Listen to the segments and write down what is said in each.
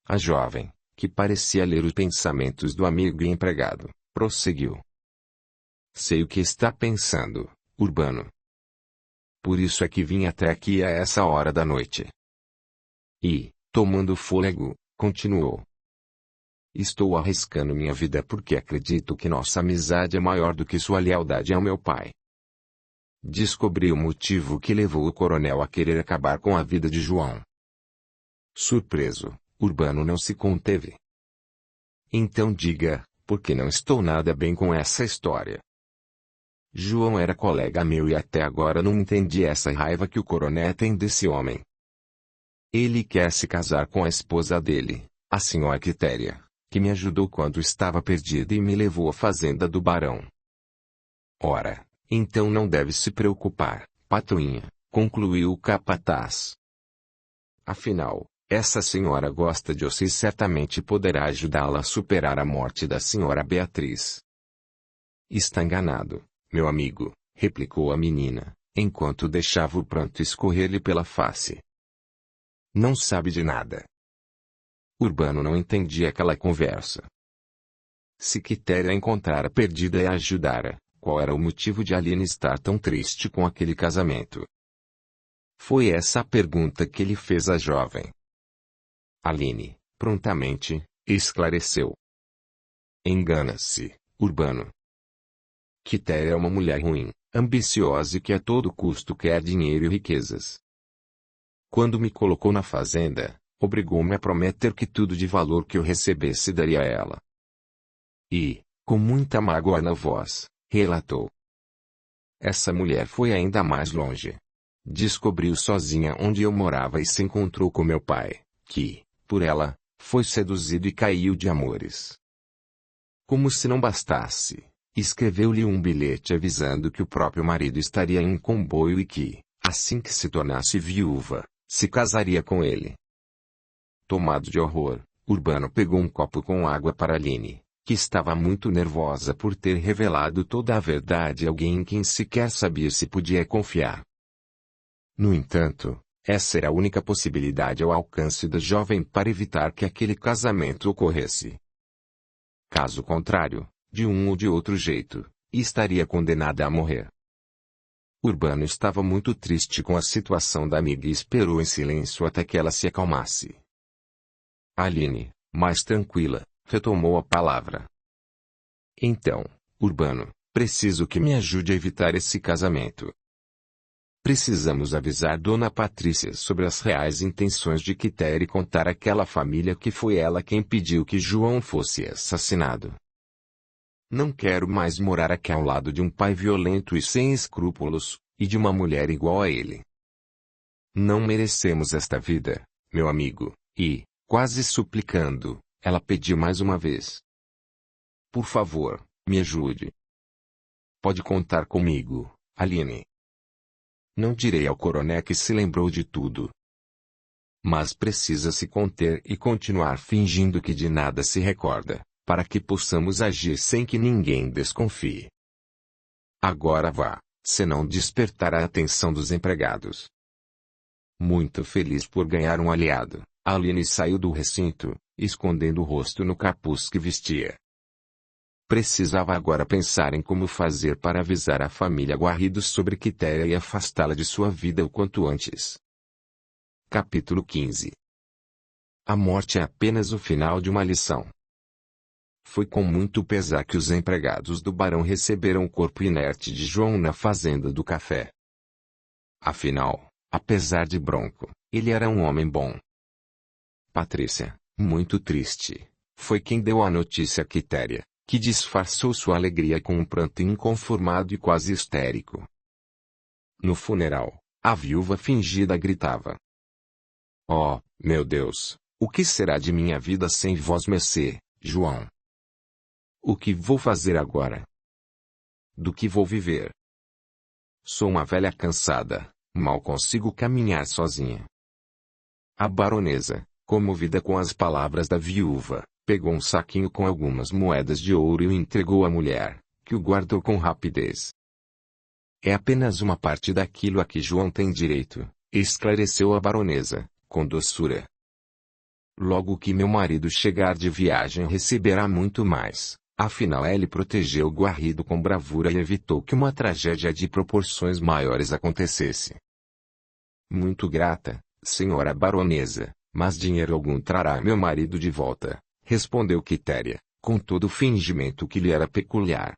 A jovem, que parecia ler os pensamentos do amigo e empregado, prosseguiu. Sei o que está pensando, Urbano. Por isso é que vim até aqui a essa hora da noite. E, tomando fôlego, continuou. Estou arriscando minha vida porque acredito que nossa amizade é maior do que sua lealdade ao meu pai. Descobri o motivo que levou o coronel a querer acabar com a vida de João. Surpreso, Urbano não se conteve. Então diga, porque não estou nada bem com essa história. João era colega meu e até agora não entendi essa raiva que o coronel tem desse homem. Ele quer se casar com a esposa dele, a senhora Quitéria, que me ajudou quando estava perdida e me levou à fazenda do barão. Ora, então não deve se preocupar, patroinha, concluiu o capataz. Afinal, essa senhora gosta de você e certamente poderá ajudá-la a superar a morte da senhora Beatriz. Está enganado, meu amigo, replicou a menina, enquanto deixava o pranto escorrer-lhe pela face. Não sabe de nada. Urbano não entendia aquela conversa. Se Quitéria a encontrara perdida e a ajudara, qual era o motivo de Aline estar tão triste com aquele casamento? Foi essa a pergunta que ele fez à jovem. Aline, prontamente, esclareceu. Engana-se, Urbano. Quitéria é uma mulher ruim, ambiciosa e que a todo custo quer dinheiro e riquezas. Quando me colocou na fazenda, obrigou-me a prometer que tudo de valor que eu recebesse daria a ela. E, com muita mágoa na voz, relatou. Essa mulher foi ainda mais longe. Descobriu sozinha onde eu morava e se encontrou com meu pai, que, por ela, foi seduzido e caiu de amores. Como se não bastasse, escreveu-lhe um bilhete avisando que o próprio marido estaria em um comboio e que, assim que se tornasse viúva, se casaria com ele. Tomado de horror, Urbano pegou um copo com água para Aline, que estava muito nervosa por ter revelado toda a verdade a alguém em quem sequer sabia se podia confiar. No entanto, essa era a única possibilidade ao alcance da jovem para evitar que aquele casamento ocorresse. Caso contrário, de um ou de outro jeito, estaria condenada a morrer. Urbano estava muito triste com a situação da amiga e esperou em silêncio até que ela se acalmasse. Aline, mais tranquila, retomou a palavra. Então, Urbano, preciso que me ajude a evitar esse casamento. Precisamos avisar Dona Patrícia sobre as reais intenções de Quitéria e contar àquela família que foi ela quem pediu que João fosse assassinado. Não quero mais morar aqui ao lado de um pai violento e sem escrúpulos, e de uma mulher igual a ele. Não merecemos esta vida, meu amigo, e, quase suplicando, ela pediu mais uma vez. Por favor, me ajude. Pode contar comigo, Aline. Não direi ao coronel que se lembrou de tudo. Mas precisa se conter e continuar fingindo que de nada se recorda, para que possamos agir sem que ninguém desconfie. Agora vá, senão despertará a atenção dos empregados. Muito feliz por ganhar um aliado, Aline saiu do recinto, escondendo o rosto no capuz que vestia. Precisava agora pensar em como fazer para avisar a família Guarridos sobre Quitéria e afastá-la de sua vida o quanto antes. Capítulo 15. A morte é apenas o final de uma lição. Foi com muito pesar que os empregados do barão receberam o corpo inerte de João na fazenda do café. Afinal, apesar de bronco, ele era um homem bom. Patrícia, muito triste, foi quem deu a notícia a Quitéria, que disfarçou sua alegria com um pranto inconformado e quase histérico. No funeral, a viúva fingida gritava. Oh, meu Deus, o que será de minha vida sem vós mercê, João? O que vou fazer agora? Do que vou viver? Sou uma velha cansada, mal consigo caminhar sozinha. A baronesa, comovida com as palavras da viúva, pegou um saquinho com algumas moedas de ouro e o entregou à mulher, que o guardou com rapidez. É apenas uma parte daquilo a que João tem direito, esclareceu a baronesa, com doçura. Logo que meu marido chegar de viagem receberá muito mais. Afinal ele protegeu o guarrido com bravura e evitou que uma tragédia de proporções maiores acontecesse. Muito grata, senhora baronesa, mas dinheiro algum trará meu marido de volta, respondeu Quitéria, com todo o fingimento que lhe era peculiar.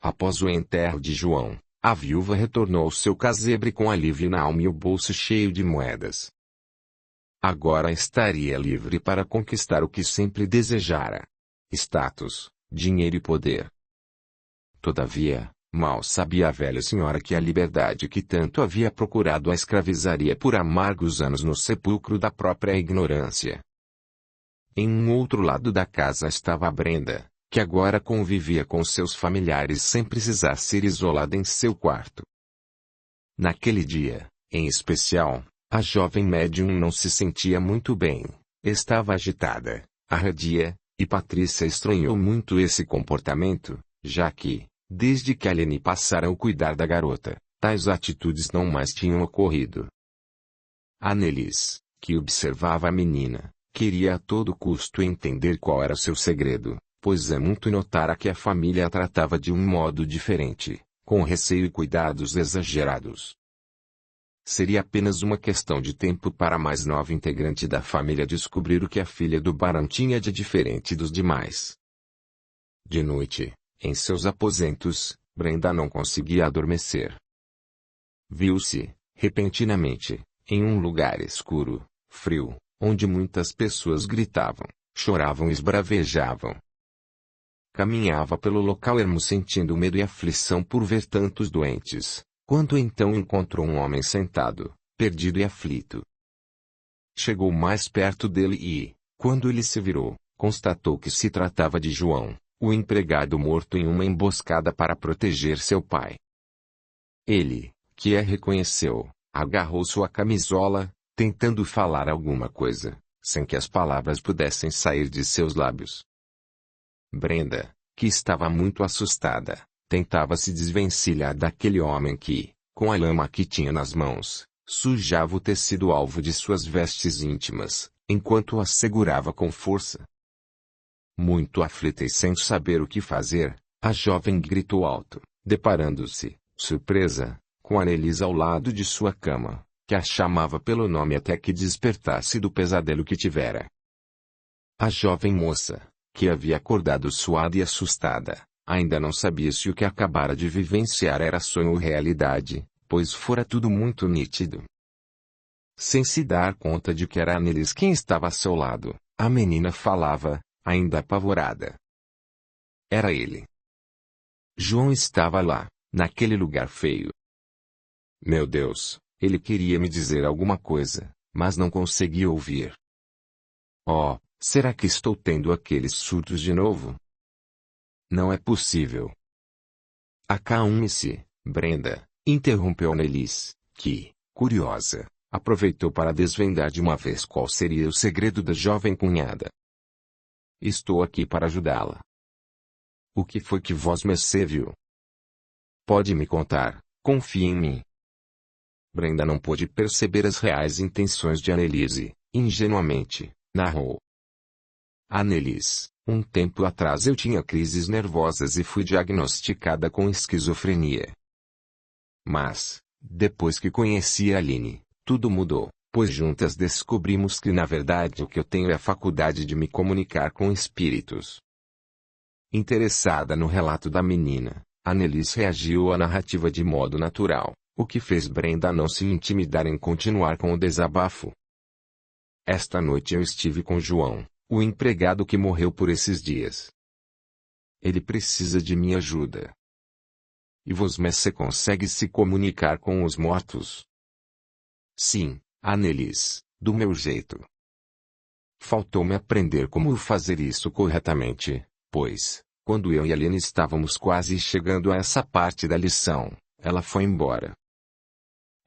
Após o enterro de João, a viúva retornou ao seu casebre com alívio na alma e o bolso cheio de moedas. Agora estaria livre para conquistar o que sempre desejara: status, dinheiro e poder. Todavia, mal sabia a velha senhora que a liberdade que tanto havia procurado a escravizaria por amargos anos no sepulcro da própria ignorância. Em um outro lado da casa estava Brenda, que agora convivia com seus familiares sem precisar ser isolada em seu quarto. Naquele dia, em especial, a jovem médium não se sentia muito bem, estava agitada, arredia, e Patrícia estranhou muito esse comportamento, já que, desde que Aline passara a cuidar da garota, tais atitudes não mais tinham ocorrido. Anelis, que observava a menina, queria a todo custo entender qual era seu segredo, pois muito notara que a família a tratava de um modo diferente, com receio e cuidados exagerados. Seria apenas uma questão de tempo para a mais nova integrante da família descobrir o que a filha do barão tinha de diferente dos demais. De noite, em seus aposentos, Brenda não conseguia adormecer. Viu-se, repentinamente, em um lugar escuro, frio, onde muitas pessoas gritavam, choravam e esbravejavam. Caminhava pelo local ermo sentindo medo e aflição por ver tantos doentes, quando então encontrou um homem sentado, perdido e aflito. Chegou mais perto dele e, quando ele se virou, constatou que se tratava de João, o empregado morto em uma emboscada para proteger seu pai. Ele, que a reconheceu, agarrou sua camisola, tentando falar alguma coisa, sem que as palavras pudessem sair de seus lábios. Brenda, que estava muito assustada, tentava se desvencilhar daquele homem que, com a lama que tinha nas mãos, sujava o tecido alvo de suas vestes íntimas, enquanto a segurava com força. Muito aflita e sem saber o que fazer, a jovem gritou alto, deparando-se, surpresa, com Annelise ao lado de sua cama, que a chamava pelo nome até que despertasse do pesadelo que tivera. A jovem moça, que havia acordado suada e assustada, ainda não sabia se o que acabara de vivenciar era sonho ou realidade, pois fora tudo muito nítido. Sem se dar conta de que era Annelise quem estava a seu lado, a menina falava, ainda apavorada. Era ele. João estava lá, naquele lugar feio. Meu Deus, ele queria me dizer alguma coisa, mas não conseguia ouvir. Oh, será que estou tendo aqueles surtos de novo? Não é possível. Acalme-se, Brenda, interrompeu Annelise, que, curiosa, aproveitou para desvendar de uma vez qual seria o segredo da jovem cunhada. Estou aqui para ajudá-la. O que foi que vosmecê viu? Pode me contar, confie em mim. Brenda não pôde perceber as reais intenções de Annelise, ingenuamente, narrou. Annelise, um tempo atrás eu tinha crises nervosas e fui diagnosticada com esquizofrenia. Mas, depois que conheci a Aline, tudo mudou, pois juntas descobrimos que na verdade o que eu tenho é a faculdade de me comunicar com espíritos. Interessada no relato da menina, Annelise reagiu à narrativa de modo natural, o que fez Brenda não se intimidar em continuar com o desabafo. Esta noite eu estive com João, o empregado que morreu por esses dias. Ele precisa de minha ajuda. E você consegue se comunicar com os mortos? Sim, Annelise, do meu jeito. Faltou-me aprender como fazer isso corretamente, pois, quando eu e Aline estávamos quase chegando a essa parte da lição, ela foi embora.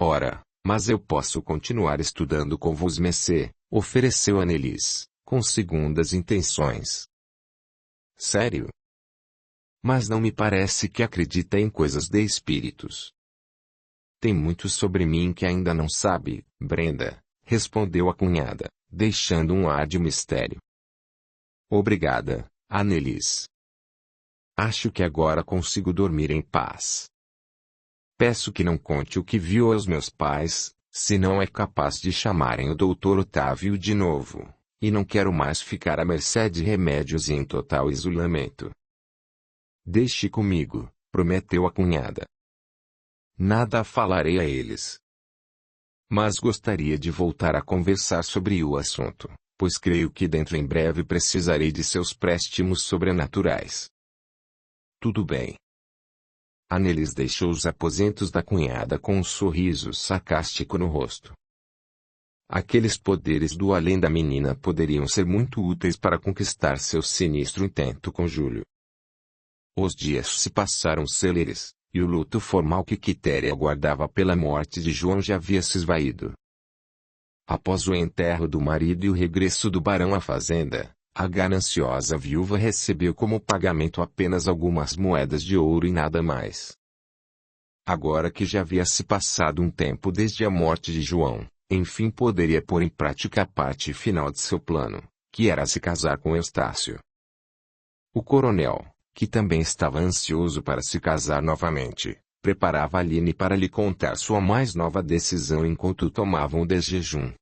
Ora, mas eu posso continuar estudando com você, ofereceu Annelise, com segundas intenções. Sério? Mas não me parece que acredita em coisas de espíritos. Tem muito sobre mim que ainda não sabe, Brenda, respondeu a cunhada, deixando um ar de mistério. Obrigada, Annelise. Acho que agora consigo dormir em paz. Peço que não conte o que viu aos meus pais, se não é capaz de chamarem o Dr. Otávio de novo, e não quero mais ficar à mercê de remédios e em total isolamento. Deixe comigo, prometeu a cunhada. Nada falarei a eles. Mas gostaria de voltar a conversar sobre o assunto, pois creio que dentro em breve precisarei de seus préstimos sobrenaturais. Tudo bem. Annelise deixou os aposentos da cunhada com um sorriso sarcástico no rosto. Aqueles poderes do além da menina poderiam ser muito úteis para conquistar seu sinistro intento com Júlio. Os dias se passaram céleres, e o luto formal que Quitéria aguardava pela morte de João já havia se esvaído. Após o enterro do marido e o regresso do barão à fazenda, a gananciosa viúva recebeu como pagamento apenas algumas moedas de ouro e nada mais. Agora que já havia se passado um tempo desde a morte de João, enfim poderia pôr em prática a parte final de seu plano, que era se casar com Eustácio. O coronel, que também estava ansioso para se casar novamente, preparava Aline para lhe contar sua mais nova decisão enquanto tomavam o desjejum.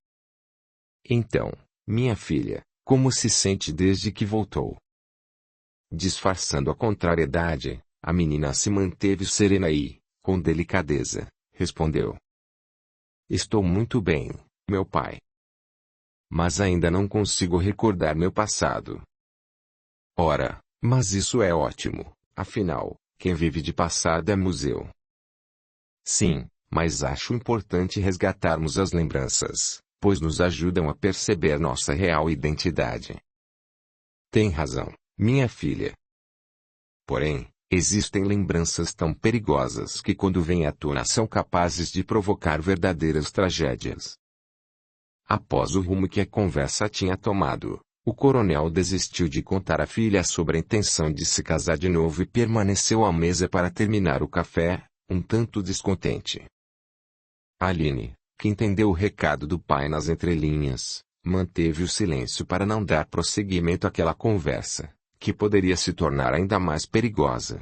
Então, minha filha, como se sente desde que voltou? Disfarçando a contrariedade, a menina se manteve serena e, com delicadeza, respondeu. Estou muito bem, meu pai. Mas ainda não consigo recordar meu passado. Ora, mas isso é ótimo, afinal, quem vive de passado é museu. Sim, mas acho importante resgatarmos as lembranças, pois nos ajudam a perceber nossa real identidade. Tem razão, minha filha. Porém, existem lembranças tão perigosas que quando vêm à tona são capazes de provocar verdadeiras tragédias. Após o rumo que a conversa tinha tomado, o coronel desistiu de contar à filha sobre a intenção de se casar de novo e permaneceu à mesa para terminar o café, um tanto descontente. Aline, que entendeu o recado do pai nas entrelinhas, manteve o silêncio para não dar prosseguimento àquela conversa, que poderia se tornar ainda mais perigosa.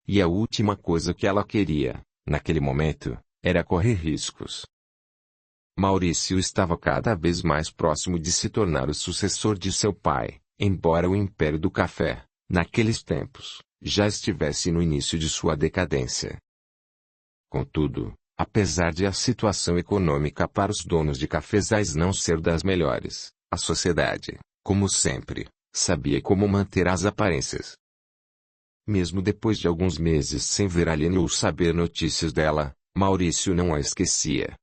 E a última coisa que ela queria, naquele momento, era correr riscos. Maurício estava cada vez mais próximo de se tornar o sucessor de seu pai, embora o Império do Café, naqueles tempos, já estivesse no início de sua decadência. Contudo, apesar de a situação econômica para os donos de cafezais não ser das melhores, a sociedade, como sempre, sabia como manter as aparências. Mesmo depois de alguns meses sem ver Aline ou saber notícias dela, Maurício não a esquecia.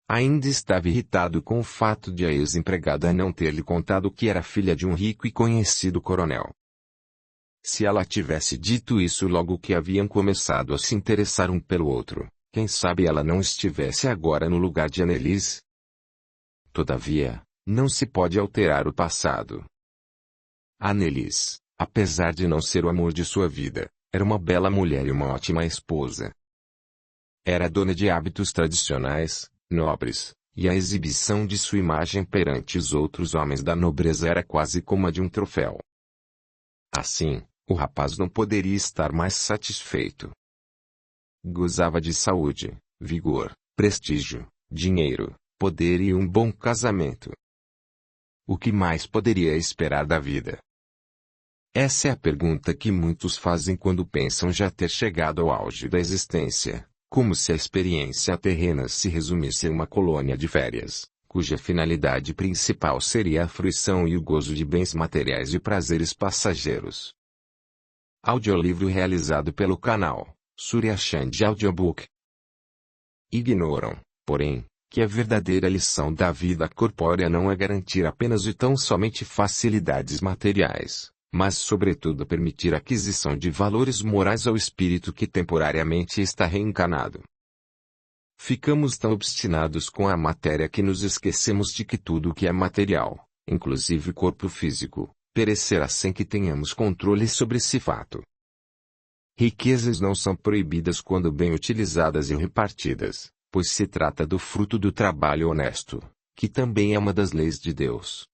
Ainda estava irritado com o fato de a ex-empregada não ter lhe contado que era filha de um rico e conhecido coronel. Se ela tivesse dito isso logo que haviam começado a se interessar um pelo outro, quem sabe ela não estivesse agora no lugar de Annelise? Todavia, não se pode alterar o passado. Annelise, apesar de não ser o amor de sua vida, era uma bela mulher e uma ótima esposa. Era dona de hábitos tradicionais, nobres, e a exibição de sua imagem perante os outros homens da nobreza era quase como a de um troféu. Assim, o rapaz não poderia estar mais satisfeito. Gozava de saúde, vigor, prestígio, dinheiro, poder e um bom casamento. O que mais poderia esperar da vida? Essa é a pergunta que muitos fazem quando pensam já ter chegado ao auge da existência, como se a experiência terrena se resumisse em uma colônia de férias, cuja finalidade principal seria a fruição e o gozo de bens materiais e prazeres passageiros. Audiolivro realizado pelo canal Surya Chand Audiobook. Ignoram, porém, que a verdadeira lição da vida corpórea não é garantir apenas e tão somente facilidades materiais, mas sobretudo permitir a aquisição de valores morais ao espírito que temporariamente está reencarnado. Ficamos tão obstinados com a matéria que nos esquecemos de que tudo o que é material, inclusive o corpo físico, perecerá sem que tenhamos controle sobre esse fato. Riquezas não são proibidas quando bem utilizadas e repartidas, pois se trata do fruto do trabalho honesto, que também é uma das leis de Deus.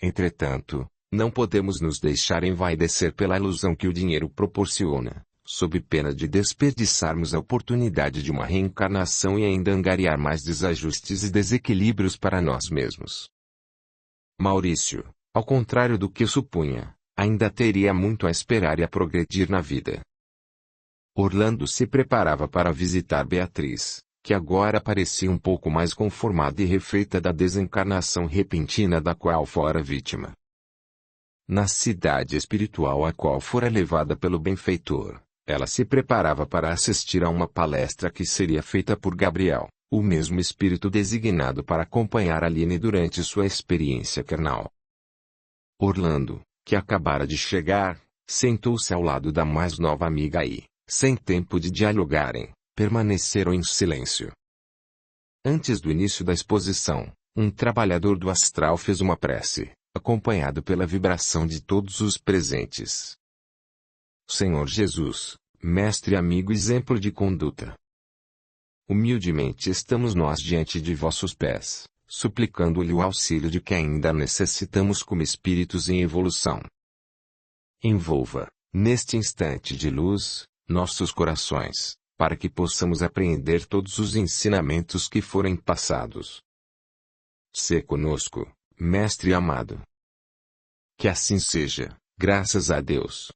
Entretanto, não podemos nos deixar envaidecer pela ilusão que o dinheiro proporciona, sob pena de desperdiçarmos a oportunidade de uma reencarnação e ainda angariar mais desajustes e desequilíbrios para nós mesmos. Maurício, ao contrário do que supunha, ainda teria muito a esperar e a progredir na vida. Orlando se preparava para visitar Beatriz, que agora parecia um pouco mais conformada e refeita da desencarnação repentina da qual fora vítima. Na cidade espiritual a qual fora levada pelo benfeitor, ela se preparava para assistir a uma palestra que seria feita por Gabriel, o mesmo espírito designado para acompanhar Aline durante sua experiência carnal. Orlando, que acabara de chegar, sentou-se ao lado da mais nova amiga e, sem tempo de dialogarem, permaneceram em silêncio. Antes do início da exposição, um trabalhador do astral fez uma prece, acompanhado pela vibração de todos os presentes. Senhor Jesus, mestre amigo exemplo de conduta. Humildemente estamos nós diante de vossos pés, suplicando-lhe o auxílio de que ainda necessitamos como espíritos em evolução. Envolva, neste instante de luz, nossos corações, para que possamos apreender todos os ensinamentos que forem passados. Sê conosco, mestre amado. Que assim seja, graças a Deus.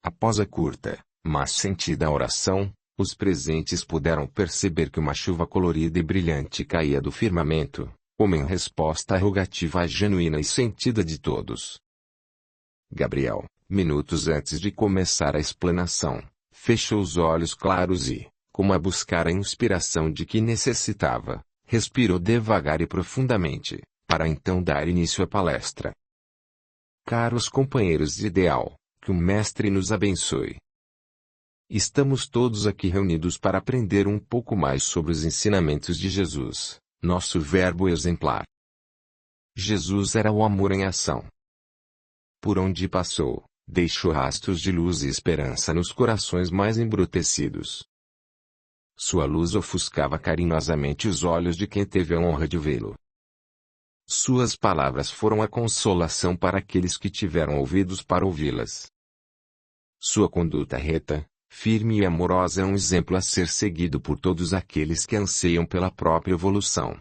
Após a curta, mas sentida oração, os presentes puderam perceber que uma chuva colorida e brilhante caía do firmamento, como em resposta à rogativa genuína e sentida de todos. Gabriel, minutos antes de começar a explanação, fechou os olhos claros e, como a buscar a inspiração de que necessitava, respirou devagar e profundamente, para então dar início à palestra. Caros companheiros de ideal, que o Mestre nos abençoe. Estamos todos aqui reunidos para aprender um pouco mais sobre os ensinamentos de Jesus, nosso verbo exemplar. Jesus era o amor em ação. Por onde passou, deixou rastros de luz e esperança nos corações mais embrutecidos. Sua luz ofuscava carinhosamente os olhos de quem teve a honra de vê-lo. Suas palavras foram a consolação para aqueles que tiveram ouvidos para ouvi-las. Sua conduta reta, firme e amorosa é um exemplo a ser seguido por todos aqueles que anseiam pela própria evolução.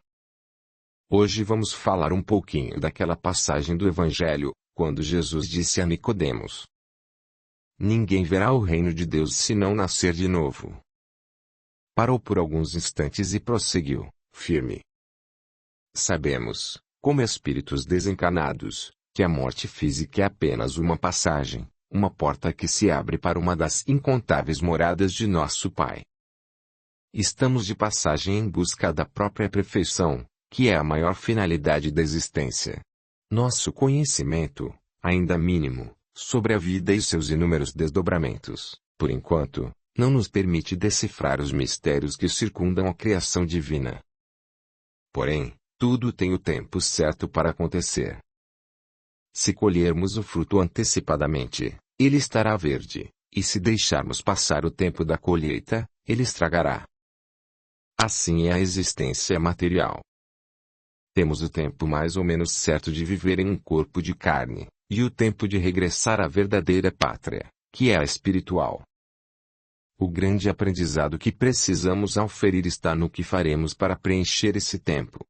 Hoje vamos falar um pouquinho daquela passagem do Evangelho, quando Jesus disse a Nicodemos: Ninguém verá o reino de Deus se não nascer de novo. Parou por alguns instantes e prosseguiu, firme. Sabemos, como espíritos desencarnados, que a morte física é apenas uma passagem, uma porta que se abre para uma das incontáveis moradas de nosso Pai. Estamos de passagem em busca da própria perfeição, que é a maior finalidade da existência. Nosso conhecimento, ainda mínimo, sobre a vida e seus inúmeros desdobramentos, por enquanto, não nos permite decifrar os mistérios que circundam a criação divina. Porém, tudo tem o tempo certo para acontecer. Se colhermos o fruto antecipadamente, ele estará verde, e se deixarmos passar o tempo da colheita, ele estragará. Assim é a existência material. Temos o tempo mais ou menos certo de viver em um corpo de carne, e o tempo de regressar à verdadeira pátria, que é a espiritual. O grande aprendizado que precisamos auferir está no que faremos para preencher esse tempo.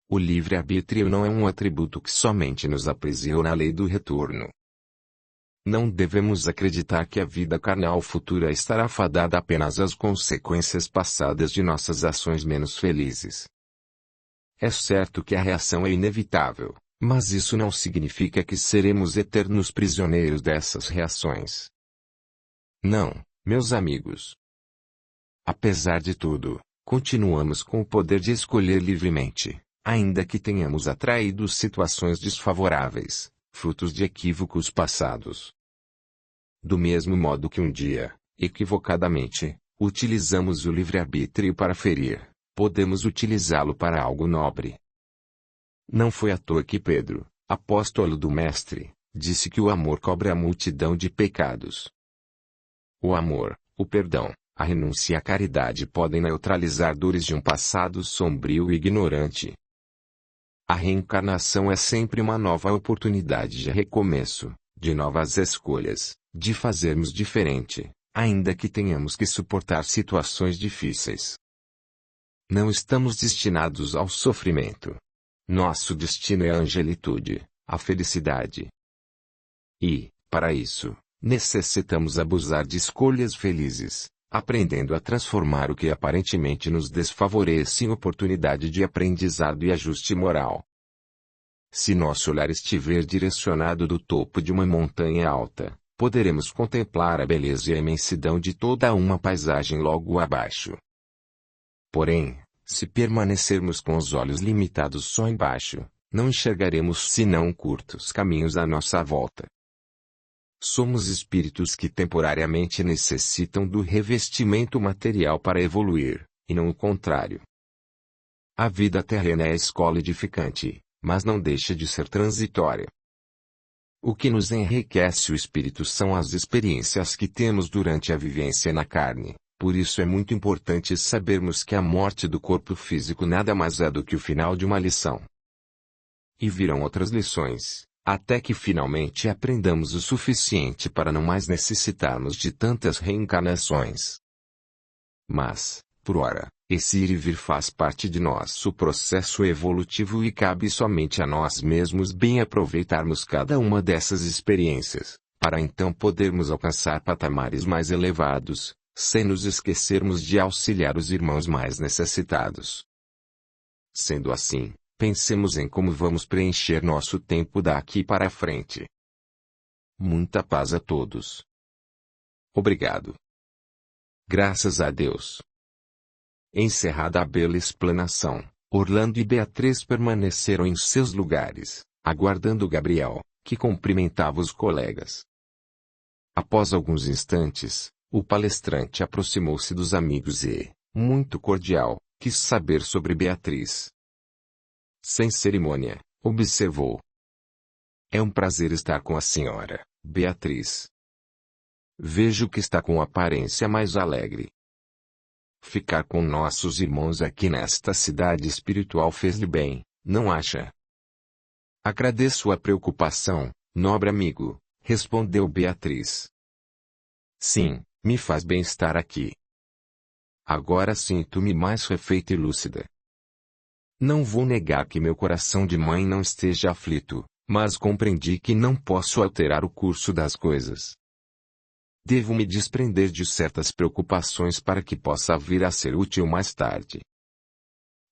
O livre-arbítrio não é um atributo que somente nos aprisiona a lei do retorno. Não devemos acreditar que a vida carnal futura estará fadada apenas às consequências passadas de nossas ações menos felizes. É certo que a reação é inevitável, mas isso não significa que seremos eternos prisioneiros dessas reações. Não, meus amigos. Apesar de tudo, continuamos com o poder de escolher livremente, ainda que tenhamos atraído situações desfavoráveis, frutos de equívocos passados. Do mesmo modo que um dia, equivocadamente, utilizamos o livre-arbítrio para ferir, podemos utilizá-lo para algo nobre. Não foi à toa que Pedro, apóstolo do Mestre, disse que o amor cobre a multidão de pecados. O amor, o perdão, A renúncia e a caridade podem neutralizar dores de um passado sombrio e ignorante. A reencarnação é sempre uma nova oportunidade de recomeço, de novas escolhas, de fazermos diferente, ainda que tenhamos que suportar situações difíceis. Não estamos destinados ao sofrimento. Nosso destino é a angelitude, a felicidade. E, para isso, necessitamos abusar de escolhas felizes, aprendendo a transformar o que aparentemente nos desfavorece em oportunidade de aprendizado e ajuste moral. Se nosso olhar estiver direcionado do topo de uma montanha alta, poderemos contemplar a beleza e a imensidão de toda uma paisagem logo abaixo. Porém, se permanecermos com os olhos limitados só embaixo, não enxergaremos senão curtos caminhos à nossa volta. Somos espíritos que temporariamente necessitam do revestimento material para evoluir, e não o contrário. A vida terrena é a escola edificante, mas não deixa de ser transitória. O que nos enriquece o espírito são as experiências que temos durante a vivência na carne, por isso é muito importante sabermos que a morte do corpo físico nada mais é do que o final de uma lição. E virão outras lições, até que finalmente aprendamos o suficiente para não mais necessitarmos de tantas reencarnações. Mas, por ora, esse ir e vir faz parte de nosso processo evolutivo e cabe somente a nós mesmos bem aproveitarmos cada uma dessas experiências, para então podermos alcançar patamares mais elevados, sem nos esquecermos de auxiliar os irmãos mais necessitados. Sendo assim, pensemos em como vamos preencher nosso tempo daqui para frente. Muita paz a todos. Obrigado. Graças a Deus. Encerrada a bela explanação, Orlando e Beatriz permaneceram em seus lugares, aguardando Gabriel, que cumprimentava os colegas. Após alguns instantes, o palestrante aproximou-se dos amigos e, muito cordial, quis saber sobre Beatriz. Sem cerimônia, observou: "É um prazer estar com a senhora, Beatriz. Vejo que está com aparência mais alegre. Ficar com nossos irmãos aqui nesta cidade espiritual fez-lhe bem, não acha?" "Agradeço a preocupação, nobre amigo", respondeu Beatriz. "Sim, me faz bem estar aqui. Agora sinto-me mais refeita e lúcida. Não vou negar que meu coração de mãe não esteja aflito, mas compreendi que não posso alterar o curso das coisas. Devo me desprender de certas preocupações para que possa vir a ser útil mais tarde."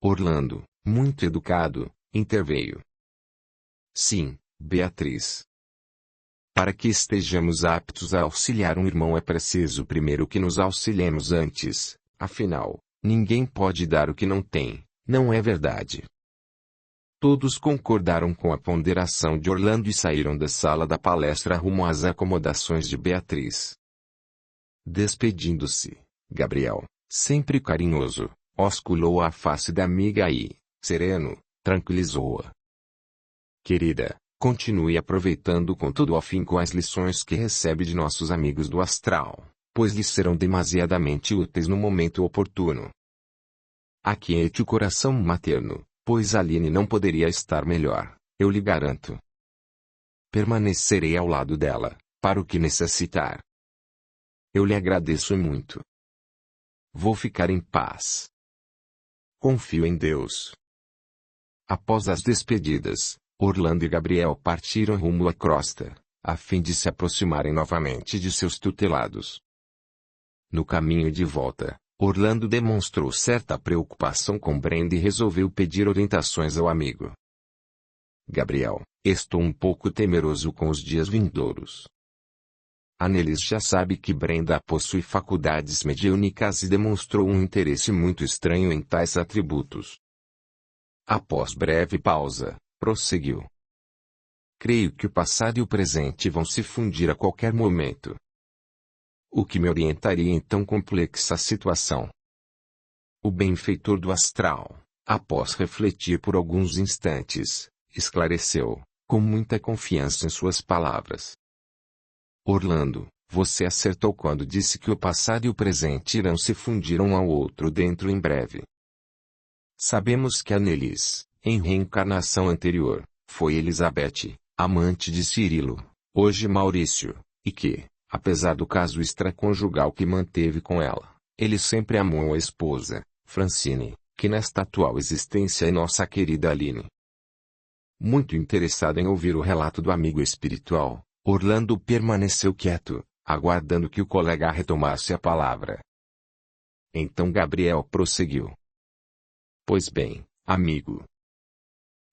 Orlando, muito educado, interveio: "Sim, Beatriz. Para que estejamos aptos a auxiliar um irmão é preciso primeiro que nos auxiliemos antes, afinal, ninguém pode dar o que não tem. Não é verdade?" Todos concordaram com a ponderação de Orlando e saíram da sala da palestra rumo às acomodações de Beatriz. Despedindo-se, Gabriel, sempre carinhoso, osculou a face da amiga e, sereno, tranquilizou-a. "Querida, continue aproveitando com todo o afinco as lições que recebe de nossos amigos do astral, pois lhes serão demasiadamente úteis no momento oportuno. Aquiete o coração materno, pois Aline não poderia estar melhor, eu lhe garanto. Permanecerei ao lado dela, para o que necessitar. Eu lhe agradeço muito. Vou ficar em paz. Confio em Deus." Após as despedidas, Orlando e Gabriel partiram rumo à crosta, a fim de se aproximarem novamente de seus tutelados. No caminho de volta, Orlando demonstrou certa preocupação com Brenda e resolveu pedir orientações ao amigo. "Gabriel, estou um pouco temeroso com os dias vindouros. Anelis já sabe que Brenda possui faculdades mediúnicas e demonstrou um interesse muito estranho em tais atributos." Após breve pausa, prosseguiu: "Creio que o passado e o presente vão se fundir a qualquer momento. O que me orientaria em tão complexa situação?" O benfeitor do astral, após refletir por alguns instantes, esclareceu, com muita confiança em suas palavras: "Orlando, você acertou quando disse que o passado e o presente irão se fundir um ao outro dentro em breve. Sabemos que Annelise, em reencarnação anterior, foi Elizabeth, amante de Cirilo, hoje Maurício, e que, apesar do caso extraconjugal que manteve com ela, ele sempre amou a esposa, Francine, que nesta atual existência é nossa querida Aline. Muito interessado em ouvir o relato do amigo espiritual, Orlando permaneceu quieto, aguardando que o colega retomasse a palavra. Então Gabriel prosseguiu. Pois bem, amigo.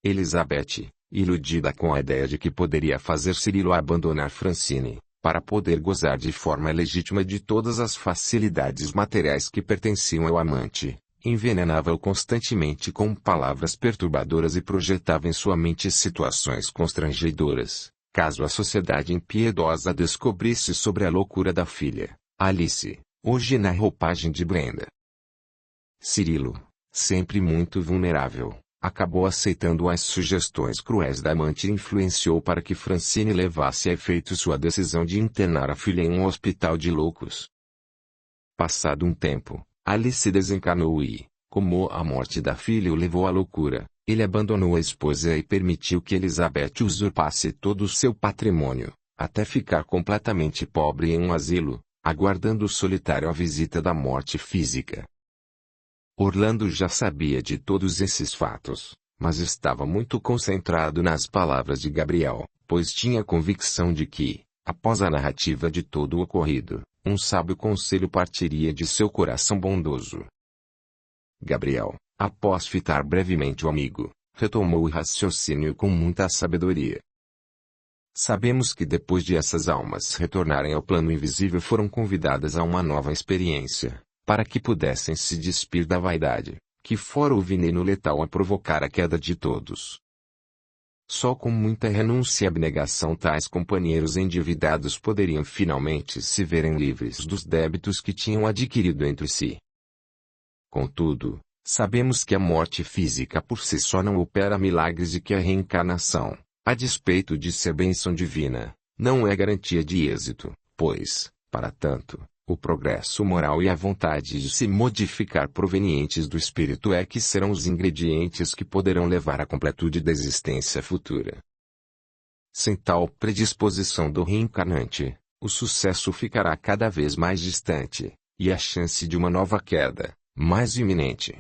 Elizabeth, iludida com a ideia de que poderia fazer Cirilo abandonar Francine, para poder gozar de forma legítima de todas as facilidades materiais que pertenciam ao amante, envenenava-o constantemente com palavras perturbadoras e projetava em sua mente situações constrangedoras, caso a sociedade impiedosa descobrisse sobre a loucura da filha, Alice, hoje na roupagem de Brenda. Cirilo, sempre muito vulnerável, acabou aceitando as sugestões cruéis da amante e influenciou para que Francine levasse a efeito sua decisão de internar a filha em um hospital de loucos. Passado um tempo, Alice desencarnou e, como a morte da filha o levou à loucura, ele abandonou a esposa e permitiu que Elizabeth usurpasse todo o seu patrimônio, até ficar completamente pobre em um asilo, aguardando solitário a visita da morte física. Orlando já sabia de todos esses fatos, mas estava muito concentrado nas palavras de Gabriel, pois tinha convicção de que, após a narrativa de todo o ocorrido, um sábio conselho partiria de seu coração bondoso. Gabriel, após fitar brevemente o amigo, retomou o raciocínio com muita sabedoria. Sabemos que depois de essas almas retornarem ao plano invisível foram convidadas a uma nova experiência, para que pudessem se despir da vaidade, que fora o veneno letal a provocar a queda de todos. Só com muita renúncia e abnegação tais companheiros endividados poderiam finalmente se verem livres dos débitos que tinham adquirido entre si. Contudo, sabemos que a morte física por si só não opera milagres e que a reencarnação, a despeito de ser bênção divina, não é garantia de êxito, pois, para tanto, o progresso moral e a vontade de se modificar provenientes do espírito é que serão os ingredientes que poderão levar à completude da existência futura. Sem tal predisposição do reencarnante, o sucesso ficará cada vez mais distante, e a chance de uma nova queda, mais iminente.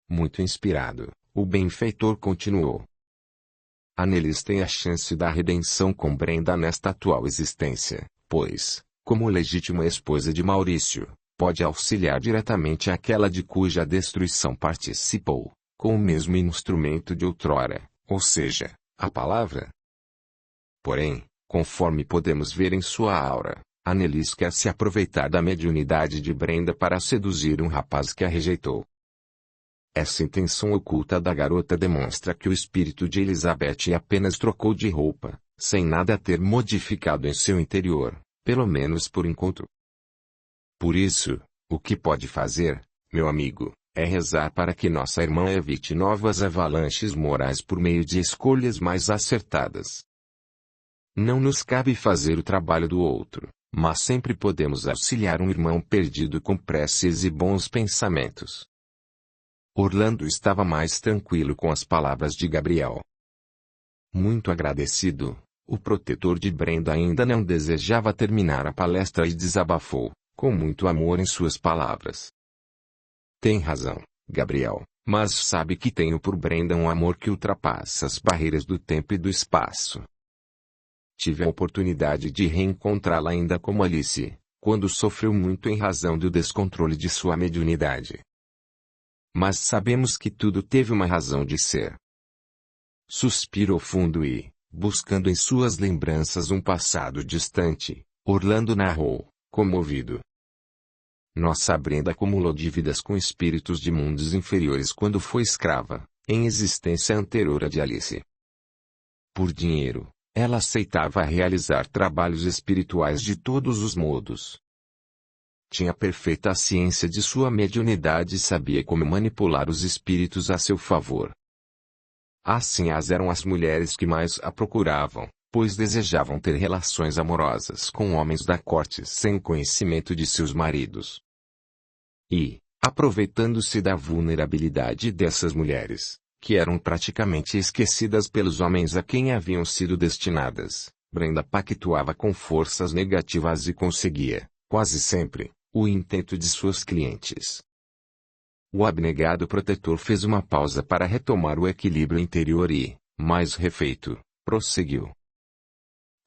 Muito inspirado, o benfeitor continuou. Annelise tem a chance da redenção com Brenda nesta atual existência, pois, como legítima esposa de Maurício, pode auxiliar diretamente aquela de cuja destruição participou, com o mesmo instrumento de outrora, ou seja, a palavra. Porém, conforme podemos ver em sua aura, Annelise quer se aproveitar da mediunidade de Brenda para seduzir um rapaz que a rejeitou. Essa intenção oculta da garota demonstra que o espírito de Elizabeth apenas trocou de roupa, sem nada ter modificado em seu interior, pelo menos por enquanto. Por isso, o que pode fazer, meu amigo, é rezar para que nossa irmã evite novas avalanches morais por meio de escolhas mais acertadas. Não nos cabe fazer o trabalho do outro, mas sempre podemos auxiliar um irmão perdido com preces e bons pensamentos. Orlando estava mais tranquilo com as palavras de Gabriel. Muito agradecido, o protetor de Brenda ainda não desejava terminar a palestra e desabafou, com muito amor em suas palavras. Tem razão, Gabriel, mas sabe que tenho por Brenda um amor que ultrapassa as barreiras do tempo e do espaço. Tive a oportunidade de reencontrá-la ainda como Alice, quando sofreu muito em razão do descontrole de sua mediunidade. Mas sabemos que tudo teve uma razão de ser. Suspirou fundo e, buscando em suas lembranças um passado distante, Orlando narrou, comovido. Nossa Brenda acumulou dívidas com espíritos de mundos inferiores quando foi escrava, em existência anterior à de Alice. Por dinheiro, ela aceitava realizar trabalhos espirituais de todos os modos. Tinha perfeita ciência de sua mediunidade e sabia como manipular os espíritos a seu favor. Assim as eram as mulheres que mais a procuravam, pois desejavam ter relações amorosas com homens da corte sem o conhecimento de seus maridos. E, aproveitando-se da vulnerabilidade dessas mulheres, que eram praticamente esquecidas pelos homens a quem haviam sido destinadas, Brenda pactuava com forças negativas e conseguia, quase sempre, o intento de suas clientes. O abnegado protetor fez uma pausa para retomar o equilíbrio interior e, mais refeito, prosseguiu.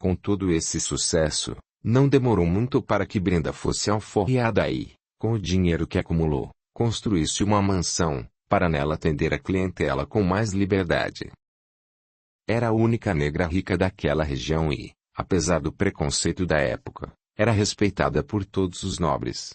Com todo esse sucesso, não demorou muito para que Brenda fosse alforriada e, com o dinheiro que acumulou, construísse uma mansão, para nela atender a clientela com mais liberdade. Era a única negra rica daquela região e, apesar do preconceito da época, era respeitada por todos os nobres.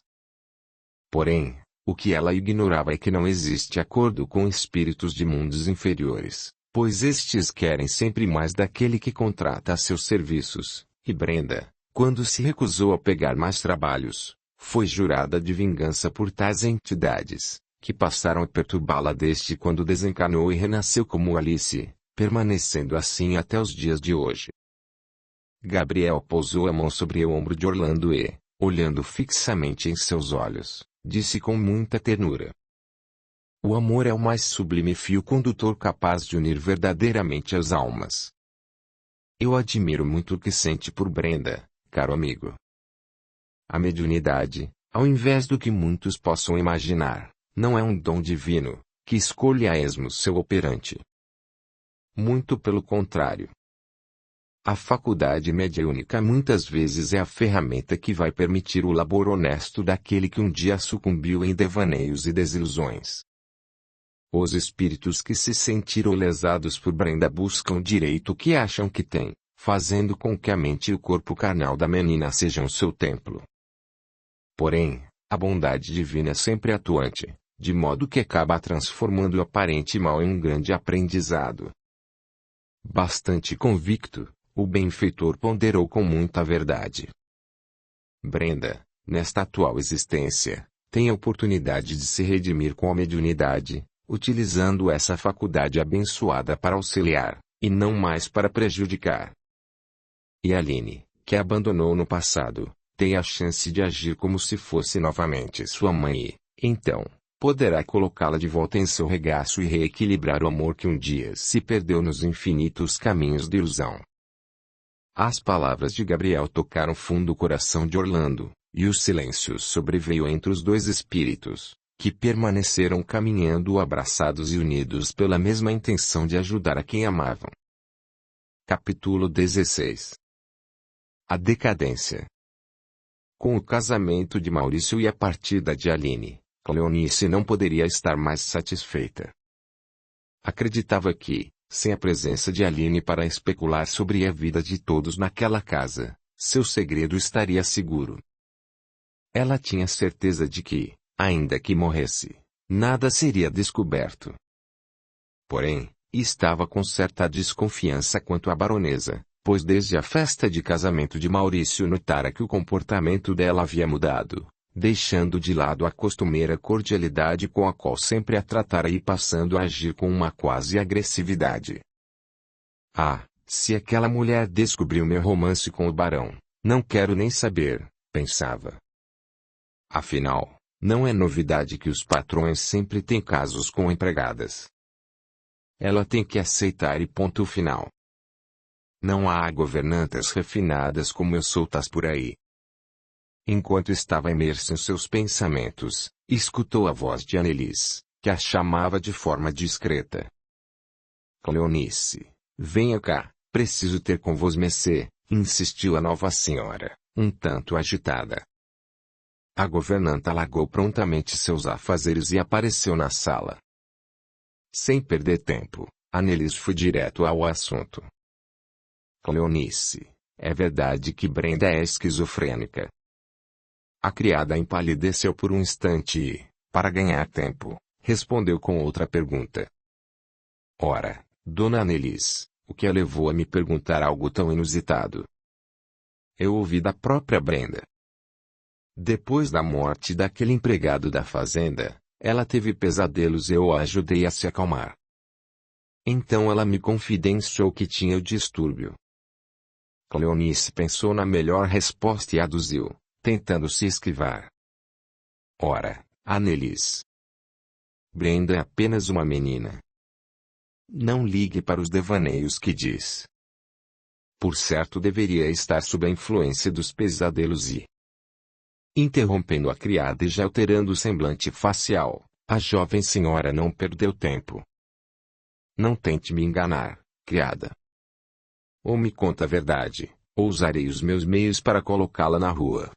Porém, o que ela ignorava é que não existe acordo com espíritos de mundos inferiores, pois estes querem sempre mais daquele que contrata a seus serviços, e Brenda, quando se recusou a pegar mais trabalhos, foi jurada de vingança por tais entidades, que passaram a perturbá-la desde quando desencarnou e renasceu como Alice, permanecendo assim até os dias de hoje. Gabriel pousou a mão sobre o ombro de Orlando e, olhando fixamente em seus olhos, disse com muita ternura: o amor é o mais sublime fio condutor capaz de unir verdadeiramente as almas. Eu admiro muito o que sente por Brenda, caro amigo. A mediunidade, ao invés do que muitos possam imaginar, não é um dom divino, que escolhe a esmo seu operante. Muito pelo contrário. A faculdade mediúnica muitas vezes é a ferramenta que vai permitir o labor honesto daquele que um dia sucumbiu em devaneios e desilusões. Os espíritos que se sentiram lesados por Brenda buscam o direito que acham que têm, fazendo com que a mente e o corpo carnal da menina sejam seu templo. Porém, a bondade divina é sempre atuante, de modo que acaba transformando o aparente mal em um grande aprendizado. Bastante convicto, o benfeitor ponderou com muita verdade. Brenda, nesta atual existência, tem a oportunidade de se redimir com a mediunidade, utilizando essa faculdade abençoada para auxiliar, e não mais para prejudicar. E Aline, que a abandonou no passado, tem a chance de agir como se fosse novamente sua mãe e, então, poderá colocá-la de volta em seu regaço e reequilibrar o amor que um dia se perdeu nos infinitos caminhos de ilusão. As palavras de Gabriel tocaram fundo o coração de Orlando, e o silêncio sobreveio entre os dois espíritos, que permaneceram caminhando abraçados e unidos pela mesma intenção de ajudar a quem amavam. Capítulo 16. A decadência. Com o casamento de Maurício e a partida de Aline, Cleonice não poderia estar mais satisfeita. Acreditava que, sem a presença de Aline para especular sobre a vida de todos naquela casa, seu segredo estaria seguro. Ela tinha certeza de que, ainda que morresse, nada seria descoberto. Porém, estava com certa desconfiança quanto à baronesa, pois desde a festa de casamento de Maurício notara que o comportamento dela havia mudado, deixando de lado a costumeira cordialidade com a qual sempre a tratara e passando a agir com uma quase agressividade. Ah, se aquela mulher descobriu meu romance com o barão, não quero nem saber, pensava. Afinal, não é novidade que os patrões sempre têm casos com empregadas. Ela tem que aceitar e ponto final. Não há governantas refinadas como eu soltas por aí. Enquanto estava imerso em seus pensamentos, escutou a voz de Annelise, que a chamava de forma discreta. Cleonice, venha cá, preciso ter com você, insistiu a nova senhora, um tanto agitada. A governanta largou prontamente seus afazeres e apareceu na sala. Sem perder tempo, Annelise foi direto ao assunto. Cleonice, é verdade que Brenda é esquizofrênica? A criada empalideceu por um instante e, para ganhar tempo, respondeu com outra pergunta. Ora, dona Annelise, o que a levou a me perguntar algo tão inusitado? Eu ouvi da própria Brenda. Depois da morte daquele empregado da fazenda, ela teve pesadelos e eu a ajudei a se acalmar. Então ela me confidenciou que tinha o distúrbio. Cleonice pensou na melhor resposta e aduziu, tentando se esquivar. Ora, Annelise. Brenda é apenas uma menina. Não ligue para os devaneios que diz. Por certo deveria estar sob a influência dos pesadelos e... Interrompendo a criada e já alterando o semblante facial, a jovem senhora não perdeu tempo. Não tente me enganar, criada. Ou me conta a verdade, ou usarei os meus meios para colocá-la na rua.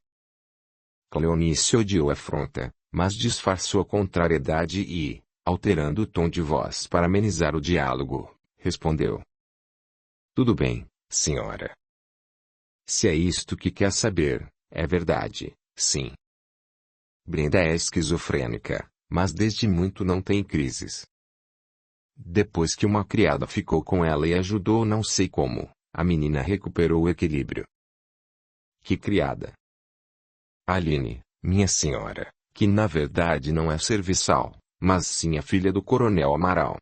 Cleonice odiou a afronta, mas disfarçou a contrariedade e, alterando o tom de voz para amenizar o diálogo, respondeu. Tudo bem, senhora. Se é isto que quer saber, é verdade, sim. Brenda é esquizofrênica, mas desde muito não tem crises. Depois que uma criada ficou com ela e ajudou não sei como, a menina recuperou o equilíbrio. Que criada? Aline, minha senhora, que na verdade não é serviçal, mas sim a filha do coronel Amaral.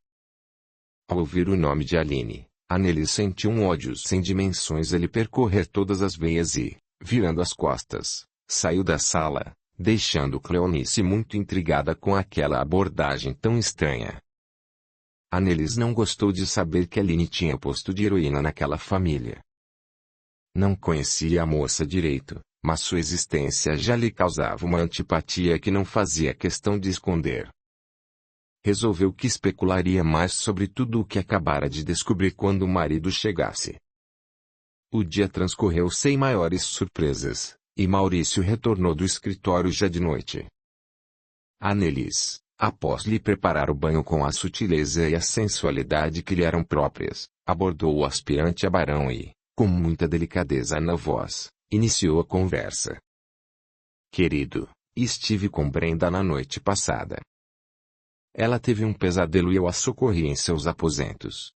Ao ouvir o nome de Aline, Annelise sentiu um ódio sem dimensões a lhe percorrer todas as veias e, virando as costas, saiu da sala, deixando Cleonice muito intrigada com aquela abordagem tão estranha. Annelise não gostou de saber que Aline tinha posto de heroína naquela família. Não conhecia a moça direito, mas sua existência já lhe causava uma antipatia que não fazia questão de esconder. Resolveu que especularia mais sobre tudo o que acabara de descobrir quando o marido chegasse. O dia transcorreu sem maiores surpresas, e Maurício retornou do escritório já de noite. Annelise, após lhe preparar o banho com a sutileza e a sensualidade que lhe eram próprias, abordou o aspirante a barão e, com muita delicadeza na voz, iniciou a conversa. Querido, estive com Brenda na noite passada. Ela teve um pesadelo e eu a socorri em seus aposentos.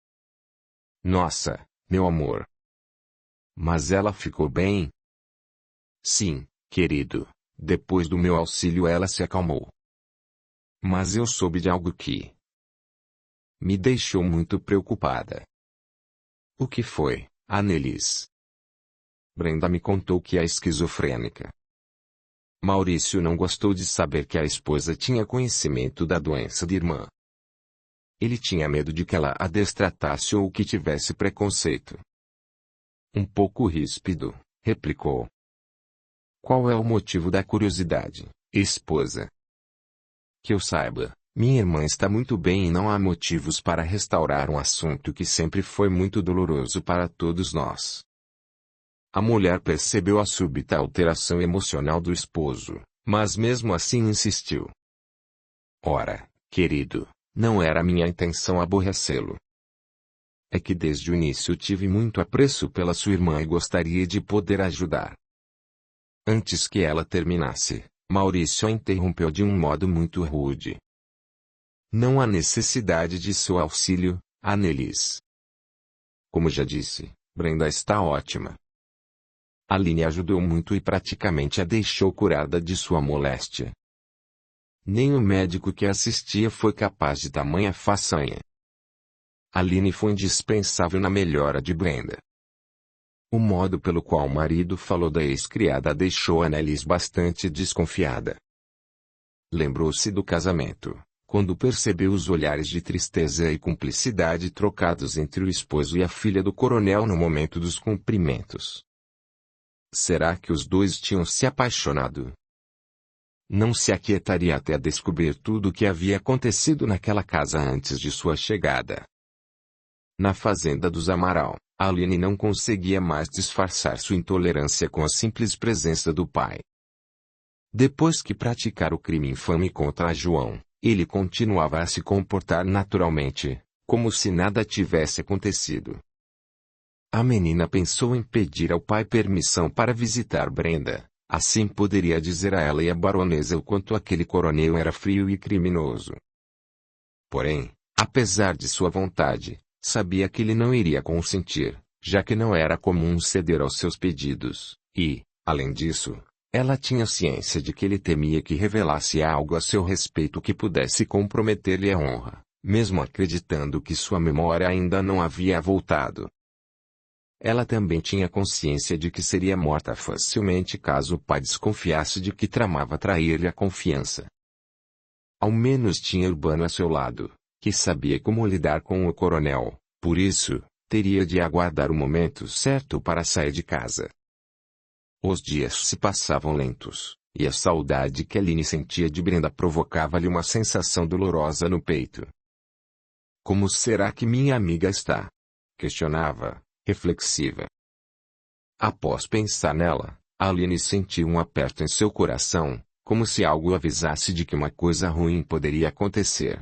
Nossa, meu amor. Mas ela ficou bem? Sim, querido, depois do meu auxílio ela se acalmou. Mas eu soube de algo que me deixou muito preocupada. O que foi, Annelise? Brenda me contou que é esquizofrênica. Maurício não gostou de saber que a esposa tinha conhecimento da doença de irmã. Ele tinha medo de que ela a destratasse ou que tivesse preconceito. Um pouco ríspido, replicou. Qual é o motivo da curiosidade, esposa? Que eu saiba, minha irmã está muito bem e não há motivos para restaurar um assunto que sempre foi muito doloroso para todos nós. A mulher percebeu a súbita alteração emocional do esposo, mas mesmo assim insistiu. Ora, querido, não era minha intenção aborrecê-lo. É que desde o início tive muito apreço pela sua irmã e gostaria de poder ajudar. Antes que ela terminasse, Maurício a interrompeu de um modo muito rude. Não há necessidade de seu auxílio, Annelise. Como já disse, Brenda está ótima. Aline ajudou muito e praticamente a deixou curada de sua moléstia. Nem o médico que a assistia foi capaz de tamanha façanha. Aline foi indispensável na melhora de Brenda. O modo pelo qual o marido falou da ex-criada deixou Annelise bastante desconfiada. Lembrou-se do casamento, quando percebeu os olhares de tristeza e cumplicidade trocados entre o esposo e a filha do coronel no momento dos cumprimentos. Será que os dois tinham se apaixonado? Não se aquietaria até descobrir tudo o que havia acontecido naquela casa antes de sua chegada. Na fazenda dos Amaral, Aline não conseguia mais disfarçar sua intolerância com a simples presença do pai. Depois que praticara o crime infame contra João, ele continuava a se comportar naturalmente, como se nada tivesse acontecido. A menina pensou em pedir ao pai permissão para visitar Brenda, assim poderia dizer a ela e à baronesa o quanto aquele coronel era frio e criminoso. Porém, apesar de sua vontade, sabia que ele não iria consentir, já que não era comum ceder aos seus pedidos, e, além disso, ela tinha ciência de que ele temia que revelasse algo a seu respeito que pudesse comprometer-lhe a honra, mesmo acreditando que sua memória ainda não havia voltado. ela também tinha consciência de que seria morta facilmente caso o pai desconfiasse de que tramava trair-lhe a confiança. Ao menos tinha Urbano a seu lado, que sabia como lidar com o coronel, por isso, teria de aguardar o momento certo para sair de casa. Os dias se passavam lentos, e a saudade que Aline sentia de Brenda provocava-lhe uma sensação dolorosa no peito. Como será que minha amiga está? Questionava, reflexiva. Após pensar nela, Aline sentiu um aperto em seu coração, como se algo avisasse de que uma coisa ruim poderia acontecer.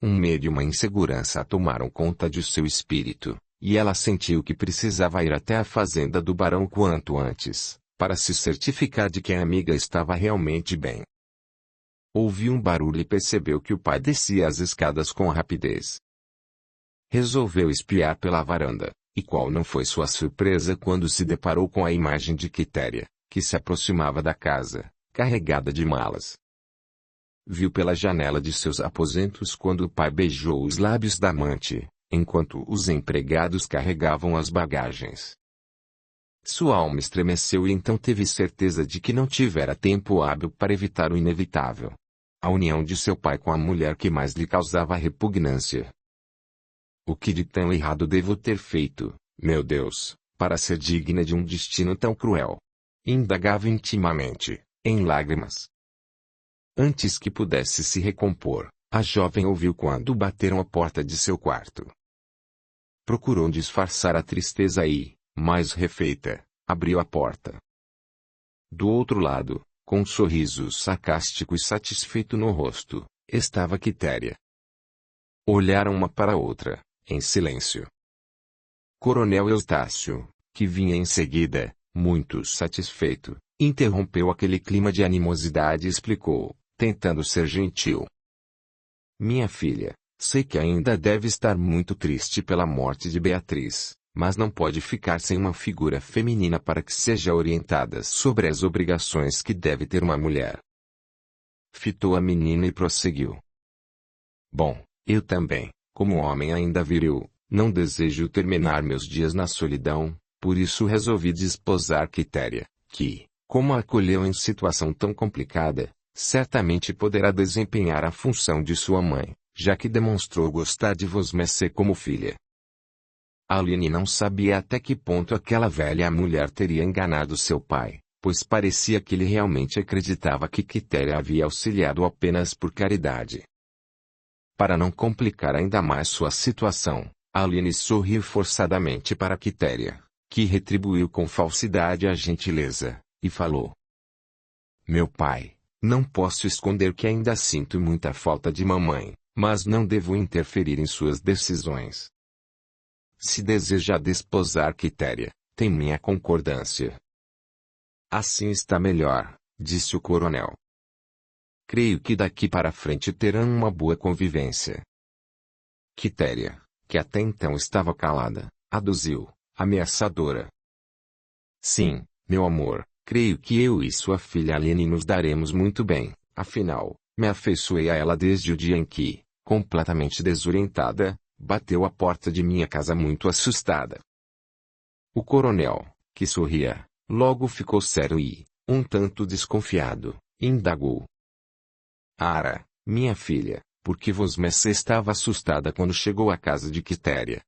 Um medo e uma insegurança tomaram conta de seu espírito, e ela sentiu que precisava ir até a fazenda do barão quanto antes, para se certificar de que a amiga estava realmente bem. Ouviu um barulho e percebeu que o pai descia as escadas com rapidez. Resolveu espiar pela varanda, e qual não foi sua surpresa quando se deparou com a imagem de Quitéria, que se aproximava da casa, carregada de malas. Viu pela janela de seus aposentos quando o pai beijou os lábios da amante, enquanto os empregados carregavam as bagagens. Sua alma estremeceu e então teve certeza de que não tivera tempo hábil para evitar o inevitável. A união de seu pai com a mulher que mais lhe causava repugnância. O que de tão errado devo ter feito, meu Deus, para ser digna de um destino tão cruel? Indagava intimamente, em lágrimas. Antes que pudesse se recompor, a jovem ouviu quando bateram a porta de seu quarto. Procurou disfarçar a tristeza e, mais refeita, abriu a porta. Do outro lado, com um sorriso sarcástico e satisfeito no rosto, estava Quitéria. Olharam uma para a outra, em silêncio. Coronel Eustácio, que vinha em seguida, muito satisfeito, interrompeu aquele clima de animosidade e explicou, tentando ser gentil. Minha filha, sei que ainda deve estar muito triste pela morte de Beatriz, mas não pode ficar sem uma figura feminina para que seja orientada sobre as obrigações que deve ter uma mulher. Fitou a menina e prosseguiu. Bom, eu também, como homem ainda viril, não desejo terminar meus dias na solidão, por isso resolvi desposar Quitéria, que, como a acolheu em situação tão complicada, certamente poderá desempenhar a função de sua mãe, já que demonstrou gostar de vosmecê como filha. Aline não sabia até que ponto aquela velha mulher teria enganado seu pai, pois parecia que ele realmente acreditava que Quitéria havia auxiliado apenas por caridade. Para não complicar ainda mais sua situação, Aline sorriu forçadamente para Quitéria, que retribuiu com falsidade a gentileza, e falou. Meu pai, não posso esconder que ainda sinto muita falta de mamãe, mas não devo interferir em suas decisões. Se deseja desposar Quitéria, tem minha concordância. Assim está melhor, disse o coronel. Creio que daqui para frente terão uma boa convivência. Quitéria, que até então estava calada, aduziu, ameaçadora. Sim, meu amor, creio que eu e sua filha Aline nos daremos muito bem, afinal, me afeiçoei a ela desde o dia em que, completamente desorientada, bateu à porta de minha casa muito assustada. O coronel, que sorria, logo ficou sério e, um tanto desconfiado, indagou. Ara, minha filha, por que vosmecê estava assustada quando chegou à casa de Quitéria?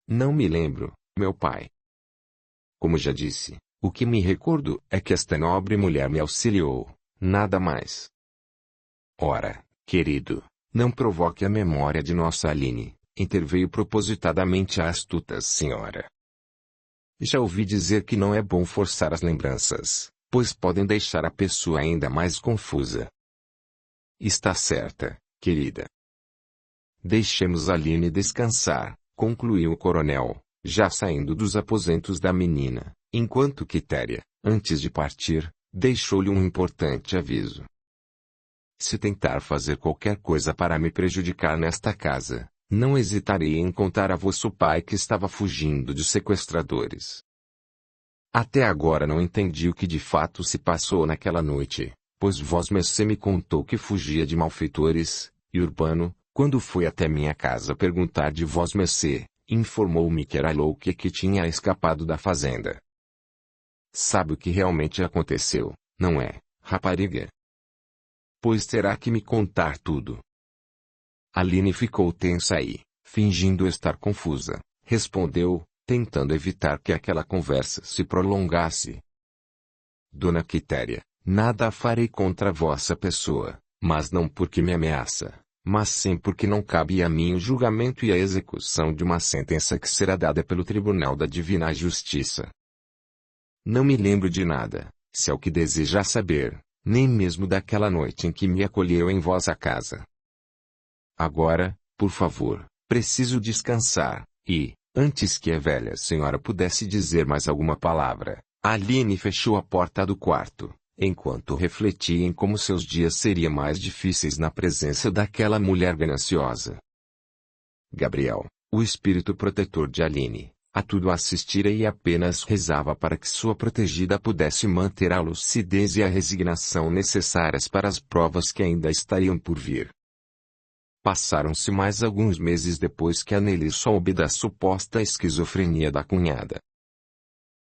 Não me lembro, meu pai. Como já disse, o que me recordo é que esta nobre mulher me auxiliou, nada mais. Ora, querido, não provoque a memória de nossa Aline, interveio propositadamente a astuta senhora. Já ouvi dizer que não é bom forçar as lembranças, pois podem deixar a pessoa ainda mais confusa. Está certa, querida. Deixemos Aline descansar, concluiu o coronel, já saindo dos aposentos da menina, enquanto Quitéria, antes de partir, deixou-lhe um importante aviso. Se tentar fazer qualquer coisa para me prejudicar nesta casa, não hesitarei em contar a vosso pai que estava fugindo de sequestradores. Até agora não entendi o que de fato se passou naquela noite, pois vosmecê me contou que fugia de malfeitores, e Urbano, quando foi até minha casa perguntar de vosmecê, informou-me que era louca e que tinha escapado da fazenda. Sabe o que realmente aconteceu, não é, rapariga? Pois terá que me contar tudo. Aline ficou tensa e, fingindo estar confusa, respondeu, tentando evitar que aquela conversa se prolongasse. Dona Quitéria, nada farei contra vossa pessoa, mas não porque me ameaça, mas sim porque não cabe a mim o julgamento e a execução de uma sentença que será dada pelo Tribunal da Divina Justiça. Não me lembro de nada, se é o que deseja saber, nem mesmo daquela noite em que me acolheu em vossa casa. Agora, por favor, preciso descansar, e, antes que a velha senhora pudesse dizer mais alguma palavra, Aline fechou a porta do quarto, enquanto refletia em como seus dias seriam mais difíceis na presença daquela mulher gananciosa. Gabriel, o espírito protetor de Aline, a tudo assistira e apenas rezava para que sua protegida pudesse manter a lucidez e a resignação necessárias para as provas que ainda estariam por vir. Passaram-se mais alguns meses depois que Anneli soube da suposta esquizofrenia da cunhada.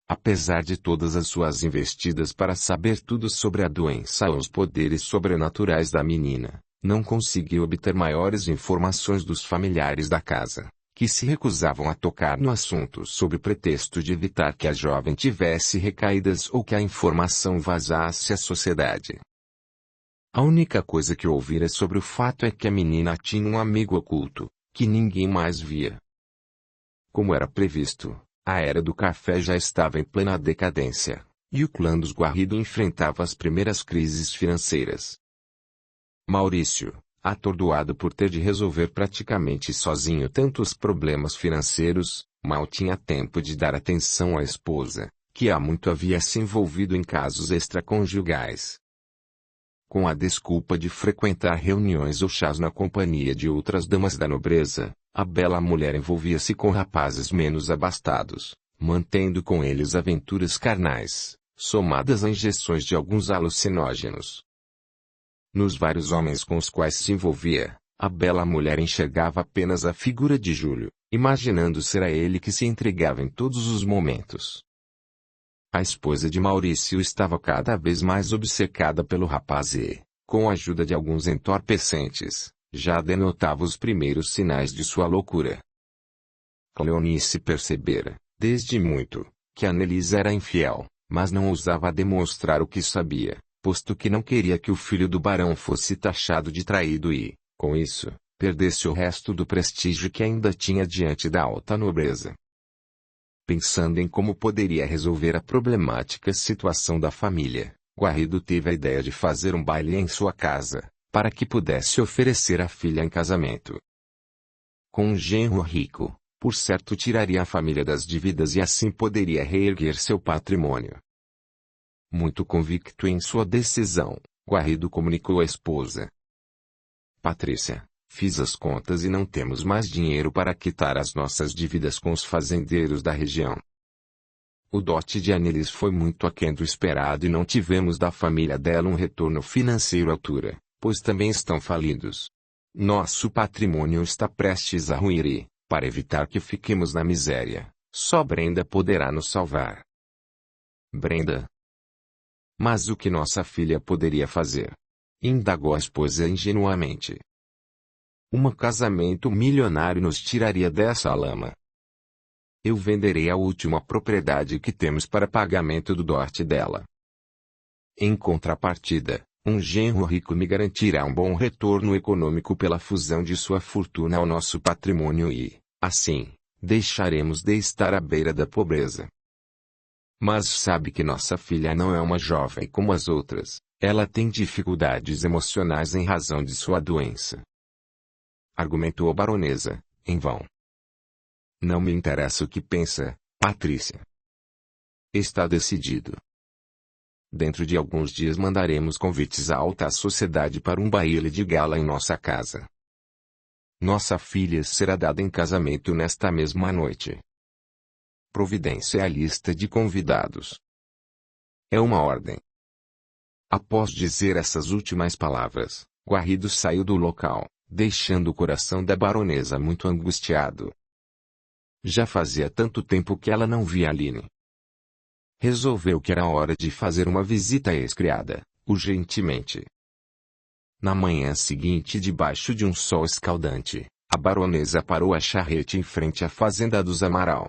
Apesar de todas as suas investidas para saber tudo sobre a doença ou os poderes sobrenaturais da menina, não conseguiu obter maiores informações dos familiares da casa, que se recusavam a tocar no assunto sob pretexto de evitar que a jovem tivesse recaídas ou que a informação vazasse à sociedade. A única coisa que ouvira sobre o fato é que a menina tinha um amigo oculto, que ninguém mais via. Como era previsto, a era do café já estava em plena decadência, e o clã dos Garrido enfrentava as primeiras crises financeiras. Maurício, atordoado por ter de resolver praticamente sozinho tantos problemas financeiros, mal tinha tempo de dar atenção à esposa, que há muito havia se envolvido em casos extraconjugais. Com a desculpa de frequentar reuniões ou chás na companhia de outras damas da nobreza, a bela mulher envolvia-se com rapazes menos abastados, mantendo com eles aventuras carnais, somadas a injeções de alguns alucinógenos. Nos vários homens com os quais se envolvia, a bela mulher enxergava apenas a figura de Júlio, imaginando ser a ele que se entregava em todos os momentos. A esposa de Maurício estava cada vez mais obcecada pelo rapaz e, com a ajuda de alguns entorpecentes, já denotava os primeiros sinais de sua loucura. Cleonice percebera, desde muito, que Annelise era infiel, mas não ousava demonstrar o que sabia, posto que não queria que o filho do barão fosse taxado de traído e, com isso, perdesse o resto do prestígio que ainda tinha diante da alta nobreza. Pensando em como poderia resolver a problemática situação da família, Garrido teve a ideia de fazer um baile em sua casa, para que pudesse oferecer a filha em casamento. Com um genro rico, por certo tiraria a família das dívidas e assim poderia reerguer seu patrimônio. Muito convicto em sua decisão, Garrido comunicou à esposa: Patrícia, fiz as contas e não temos mais dinheiro para quitar as nossas dívidas com os fazendeiros da região. O dote de Annelise foi muito aquém do esperado e não tivemos da família dela um retorno financeiro à altura, pois também estão falidos. Nosso patrimônio está prestes a ruir e, para evitar que fiquemos na miséria, só Brenda poderá nos salvar. Brenda? Mas o que nossa filha poderia fazer? Indagou a esposa ingenuamente. Um casamento milionário nos tiraria dessa lama. Eu venderei a última propriedade que temos para pagamento do dote dela. Em contrapartida, um genro rico me garantirá um bom retorno econômico pela fusão de sua fortuna ao nosso patrimônio e, assim, deixaremos de estar à beira da pobreza. Mas sabe que nossa filha não é uma jovem como as outras, ela tem dificuldades emocionais em razão de sua doença. Argumentou a baronesa, em vão. Não me interessa o que pensa, Patrícia. Está decidido. Dentro de alguns dias mandaremos convites à alta sociedade para um baile de gala em nossa casa. Nossa filha será dada em casamento nesta mesma noite. Providência a lista de convidados. É uma ordem. Após dizer essas últimas palavras, Garrido saiu do local, deixando o coração da baronesa muito angustiado. Já fazia tanto tempo que ela não via Aline. Resolveu que era hora de fazer uma visita à ex-criada, urgentemente. Na manhã seguinte, debaixo de um sol escaldante, a baronesa parou a charrete em frente à fazenda dos Amaral.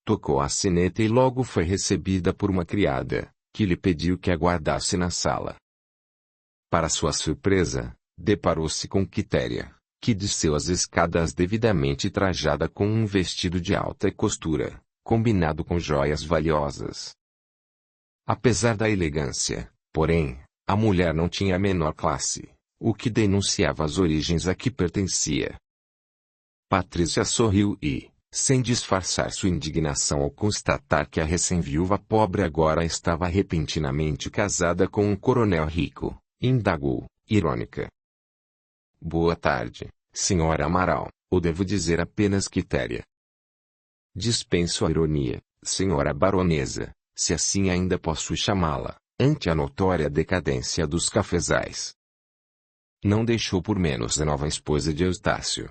Tocou a sineta e logo foi recebida por uma criada, que lhe pediu que aguardasse na sala. Para sua surpresa, deparou-se com Quitéria, que desceu as escadas devidamente trajada com um vestido de alta costura, combinado com joias valiosas. Apesar da elegância, porém, a mulher não tinha a menor classe, o que denunciava as origens a que pertencia. Patrícia sorriu e, sem disfarçar sua indignação ao constatar que a recém-viúva pobre agora estava repentinamente casada com um coronel rico, indagou, irônica. Boa tarde, senhora Amaral, ou devo dizer apenas Quitéria? Dispenso a ironia, senhora baronesa, se assim ainda posso chamá-la, ante a notória decadência dos cafezais. Não deixou por menos a nova esposa de Eustácio.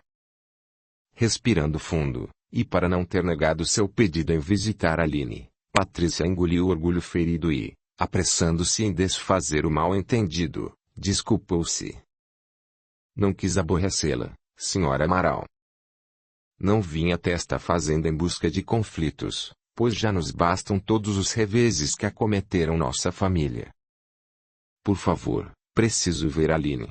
Respirando fundo, e para não ter negado seu pedido em visitar Aline, Patrícia engoliu o orgulho ferido e, apressando-se em desfazer o mal-entendido, desculpou-se. Não quis aborrecê-la, senhora Amaral. Não vim até esta fazenda em busca de conflitos, pois já nos bastam todos os reveses que acometeram nossa família. Por favor, preciso ver Aline.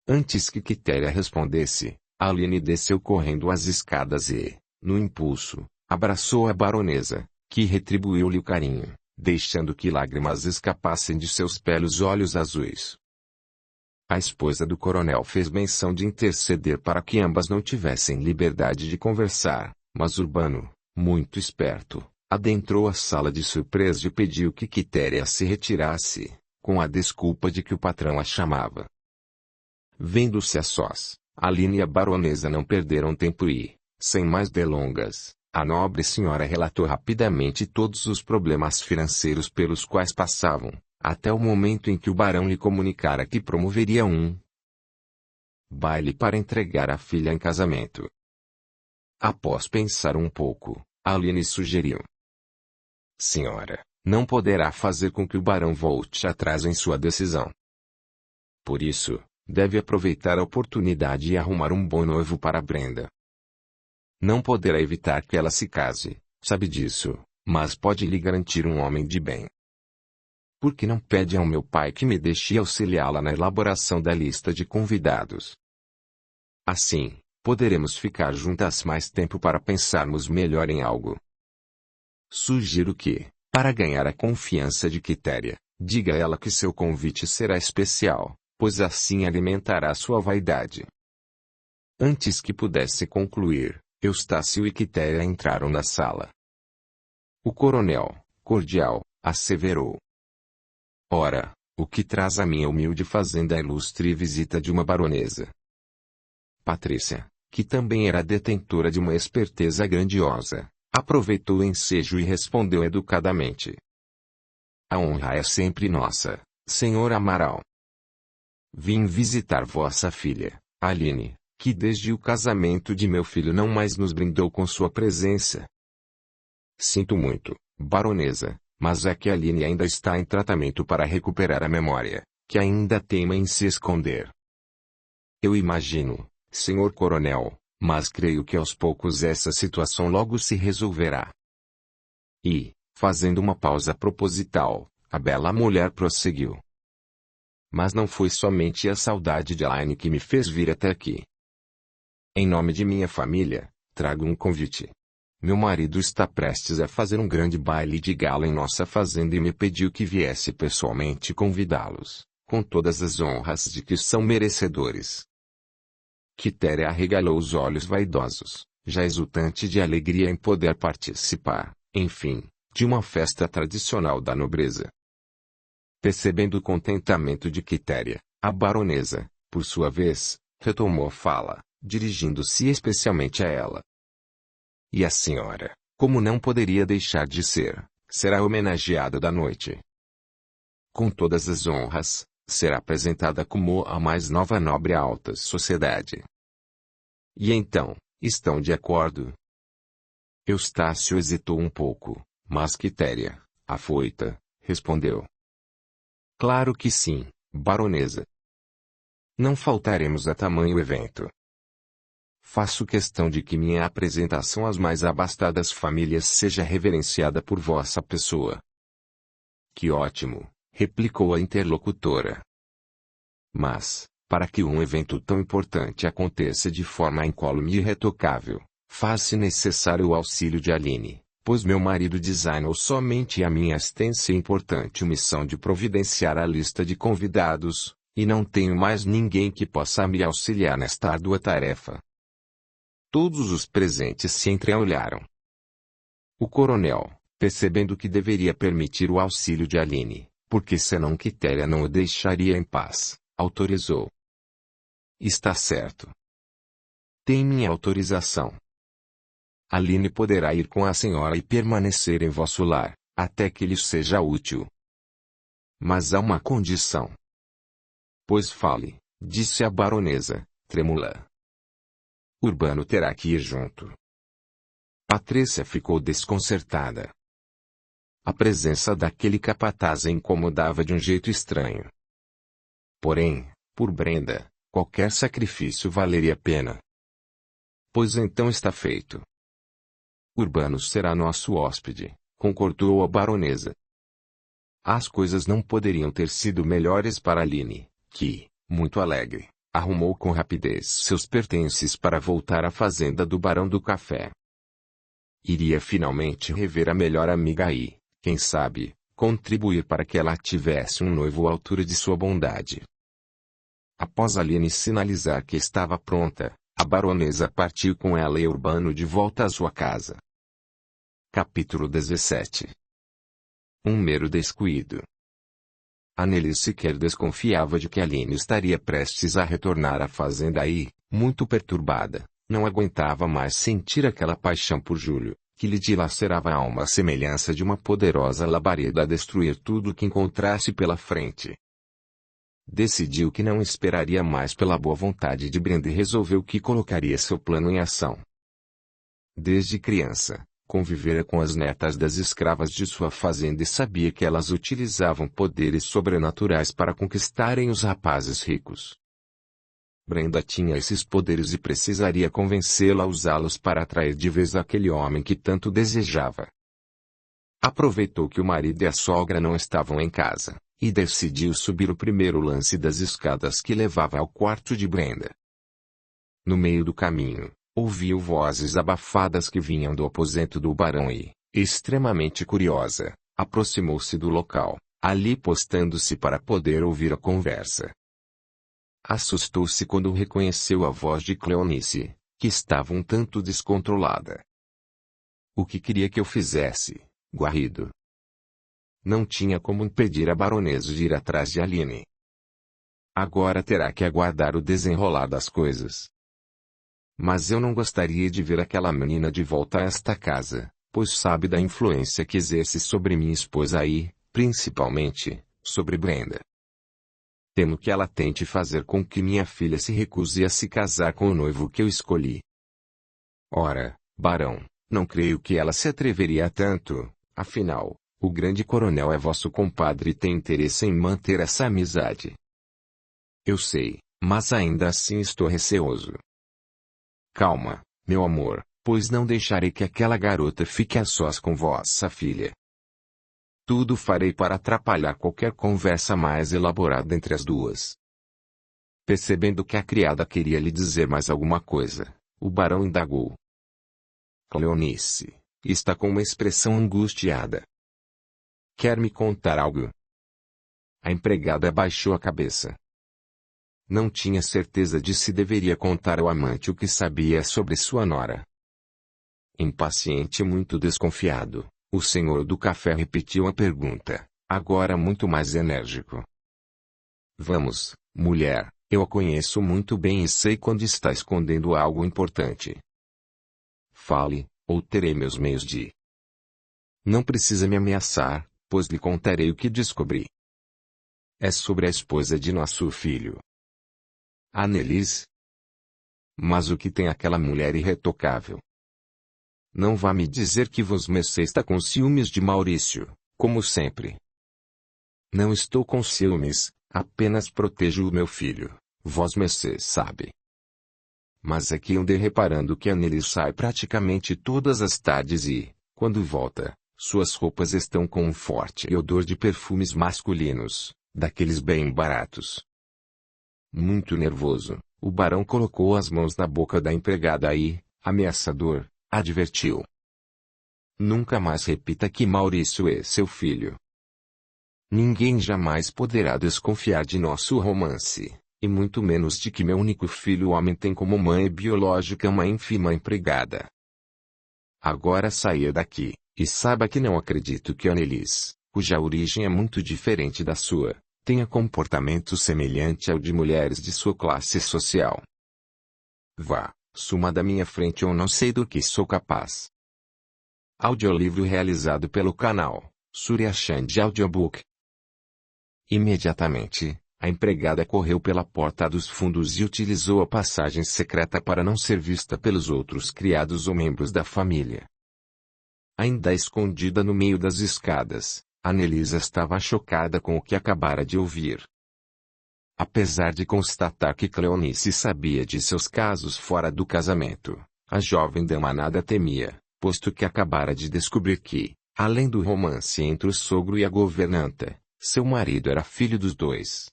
Antes que Quitéria respondesse, Aline desceu correndo as escadas e, no impulso, abraçou a baronesa, que retribuiu-lhe o carinho, deixando que lágrimas escapassem de seus belos olhos azuis. A esposa do coronel fez menção de interceder para que ambas não tivessem liberdade de conversar, mas Urbano, muito esperto, adentrou a sala de surpresa e pediu que Quitéria se retirasse, com a desculpa de que o patrão a chamava. Vendo-se a sós, Aline e a baronesa não perderam tempo e, sem mais delongas, a nobre senhora relatou rapidamente todos os problemas financeiros pelos quais passavam, até o momento em que o barão lhe comunicara que promoveria um baile para entregar a filha em casamento. Após pensar um pouco, Aline sugeriu: senhora, não poderá fazer com que o barão volte atrás em sua decisão. Por isso, deve aproveitar a oportunidade e arrumar um bom noivo para Brenda. Não poderá evitar que ela se case, sabe disso, mas pode lhe garantir um homem de bem. Por que não pede ao meu pai que me deixe auxiliá-la na elaboração da lista de convidados? Assim, poderemos ficar juntas mais tempo para pensarmos melhor em algo. Sugiro que, para ganhar a confiança de Quitéria, diga a ela que seu convite será especial, pois assim alimentará sua vaidade. Antes que pudesse concluir, Eustácio e Quitéria entraram na sala. O coronel, cordial, asseverou: ora, o que traz a minha humilde fazenda a ilustre visita de uma baronesa? Patrícia, que também era detentora de uma esperteza grandiosa, aproveitou o ensejo e respondeu educadamente: a honra é sempre nossa, senhor Amaral. Vim visitar vossa filha, Aline, que desde o casamento de meu filho não mais nos brindou com sua presença. Sinto muito, baronesa, mas é que Aline ainda está em tratamento para recuperar a memória, que ainda teima em se esconder. Eu imagino, senhor coronel, mas creio que aos poucos essa situação logo se resolverá. E, fazendo uma pausa proposital, a bela mulher prosseguiu: mas não foi somente a saudade de Aline que me fez vir até aqui. Em nome de minha família, trago um convite. Meu marido está prestes a fazer um grande baile de gala em nossa fazenda e me pediu que viesse pessoalmente convidá-los, com todas as honras de que são merecedores. Quitéria arregalou os olhos vaidosos, já exultante de alegria em poder participar, enfim, de uma festa tradicional da nobreza. Percebendo o contentamento de Quitéria, a baronesa, por sua vez, retomou a fala, dirigindo-se especialmente a ela. E a senhora, como não poderia deixar de ser, será homenageada da noite. Com todas as honras, será apresentada como a mais nova nobre alta sociedade. E então, estão de acordo? Eustácio hesitou um pouco, mas Quitéria, afoita, respondeu. Claro que sim, baronesa. Não faltaremos a tamanho evento. Faço questão de que minha apresentação às mais abastadas famílias seja reverenciada por vossa pessoa. Que ótimo, replicou a interlocutora. Mas, para que um evento tão importante aconteça de forma incólume e irretocável, faz-se necessário o auxílio de Aline, pois meu marido designou somente a minha extensa e importante missão de providenciar a lista de convidados, e não tenho mais ninguém que possa me auxiliar nesta árdua tarefa. Todos os presentes se entreolharam. O coronel, percebendo que deveria permitir o auxílio de Aline, porque senão Quitéria não o deixaria em paz, autorizou. Está certo. Tem minha autorização. Aline poderá ir com a senhora e permanecer em vosso lar, até que lhe seja útil. Mas há uma condição. Pois fale, disse a baronesa, trêmula. Urbano terá que ir junto. Patrícia ficou desconcertada. A presença daquele capataz a incomodava de um jeito estranho. Porém, por Brenda, qualquer sacrifício valeria a pena. Pois então está feito. Urbano será nosso hóspede, concordou a baronesa. As coisas não poderiam ter sido melhores para Aline, que, muito alegre, arrumou com rapidez seus pertences para voltar à fazenda do Barão do Café. Iria finalmente rever a melhor amiga e, quem sabe, contribuir para que ela tivesse um noivo à altura de sua bondade. Após Aline sinalizar que estava pronta, a baronesa partiu com ela e Urbano de volta à sua casa. Capítulo 17. Um mero descuido. Annelise sequer desconfiava de que Aline estaria prestes a retornar à fazenda e, muito perturbada, não aguentava mais sentir aquela paixão por Júlio, que lhe dilacerava a alma à semelhança de uma poderosa labareda a destruir tudo o que encontrasse pela frente. Decidiu que não esperaria mais pela boa vontade de Brenda e resolveu que colocaria seu plano em ação. Desde criança, convivera com as netas das escravas de sua fazenda e sabia que elas utilizavam poderes sobrenaturais para conquistarem os rapazes ricos. Brenda tinha esses poderes e precisaria convencê-la a usá-los para atrair de vez aquele homem que tanto desejava. Aproveitou que o marido e a sogra não estavam em casa, e decidiu subir o primeiro lance das escadas que levava ao quarto de Brenda. No meio do caminho, ouviu vozes abafadas que vinham do aposento do barão e, extremamente curiosa, aproximou-se do local, ali postando-se para poder ouvir a conversa. Assustou-se quando reconheceu a voz de Cleonice, que estava um tanto descontrolada. O que queria que eu fizesse, Guarrido? Não tinha como impedir a baronesa de ir atrás de Aline. Agora terá que aguardar o desenrolar das coisas. Mas eu não gostaria de ver aquela menina de volta a esta casa, pois sabe da influência que exerce sobre minha esposa e, principalmente, sobre Brenda. Temo que ela tente fazer com que minha filha se recuse a se casar com o noivo que eu escolhi. Ora, barão, não creio que ela se atreveria a tanto, afinal, o grande coronel é vosso compadre e tem interesse em manter essa amizade. Eu sei, mas ainda assim estou receoso. Calma, meu amor, pois não deixarei que aquela garota fique a sós com vossa filha. Tudo farei para atrapalhar qualquer conversa mais elaborada entre as duas. Percebendo que a criada queria lhe dizer mais alguma coisa, o barão indagou. Cleonice, está com uma expressão angustiada. Quer me contar algo? A empregada abaixou a cabeça. Não tinha certeza de se deveria contar ao amante o que sabia sobre sua nora. Impaciente e muito desconfiado, o senhor do café repetiu a pergunta, agora muito mais enérgico. Vamos, mulher, eu a conheço muito bem e sei quando está escondendo algo importante. Fale, ou terei meus meios de... Não precisa me ameaçar, pois lhe contarei o que descobri. É sobre a esposa de nosso filho. Annelise? Mas o que tem aquela mulher irretocável? Não vá me dizer que você está com ciúmes de Maurício, como sempre. Não estou com ciúmes, apenas protejo o meu filho, você sabe. Mas é que andei reparando que a Nelly sai praticamente todas as tardes e, quando volta, suas roupas estão com um forte odor de perfumes masculinos, daqueles bem baratos. Muito nervoso, o barão colocou as mãos na boca da empregada e, ameaçador, advertiu. Nunca mais repita que Maurício é seu filho. Ninguém jamais poderá desconfiar de nosso romance, e muito menos de que meu único filho homem tem como mãe biológica uma ínfima empregada. Agora saia daqui, e saiba que não acredito que Annelise, cuja origem é muito diferente da sua, tenha comportamento semelhante ao de mulheres de sua classe social. Vá, suma da minha frente ou não sei do que sou capaz. Audiolivro realizado pelo canal Surya Chand Audiobook. Imediatamente, a empregada correu pela porta dos fundos e utilizou a passagem secreta para não ser vista pelos outros criados ou membros da família. Ainda escondida no meio das escadas, Annelise estava chocada com o que acabara de ouvir. Apesar de constatar que Cleonice sabia de seus casos fora do casamento, a jovem dama nada temia, posto que acabara de descobrir que, além do romance entre o sogro e a governanta, seu marido era filho dos dois.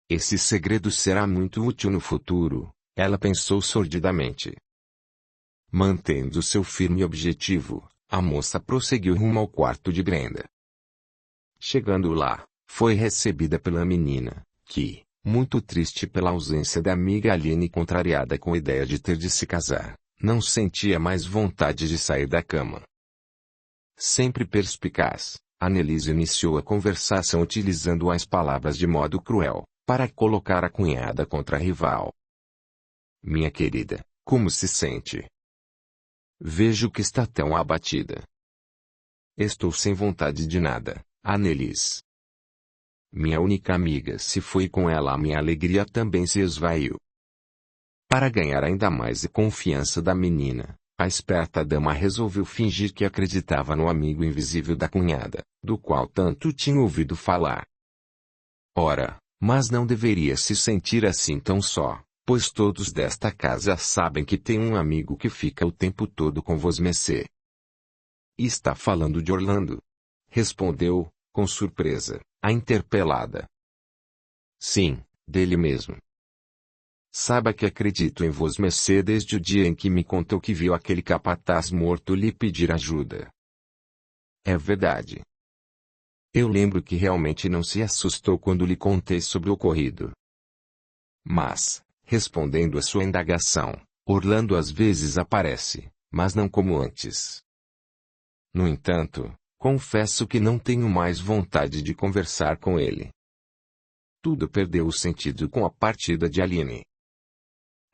Esse segredo será muito útil no futuro, ela pensou sordidamente. Mantendo seu firme objetivo, a moça prosseguiu rumo ao quarto de Brenda. Chegando lá, foi recebida pela menina, que, muito triste pela ausência da amiga Aline e contrariada com a ideia de ter de se casar, não sentia mais vontade de sair da cama. Sempre perspicaz, Annelise iniciou a conversação utilizando as palavras de modo cruel, para colocar a cunhada contra a rival. Minha querida, como se sente? Vejo que está tão abatida. Estou sem vontade de nada, Annelise. Minha única amiga se foi e com ela a minha alegria também se esvaiu. Para ganhar ainda mais a confiança da menina, a esperta dama resolveu fingir que acreditava no amigo invisível da cunhada, do qual tanto tinha ouvido falar. Ora, mas não deveria se sentir assim tão só, pois todos desta casa sabem que tem um amigo que fica o tempo todo com você. Está falando de Orlando? Respondeu, com surpresa, a interpelada. Sim, dele mesmo. Saiba que acredito em você desde o dia em que me contou que viu aquele capataz morto lhe pedir ajuda. É verdade. Eu lembro que realmente não se assustou quando lhe contei sobre o ocorrido. Mas, respondendo à sua indagação, Orlando às vezes aparece, mas não como antes. No entanto, confesso que não tenho mais vontade de conversar com ele. Tudo perdeu o sentido com a partida de Aline.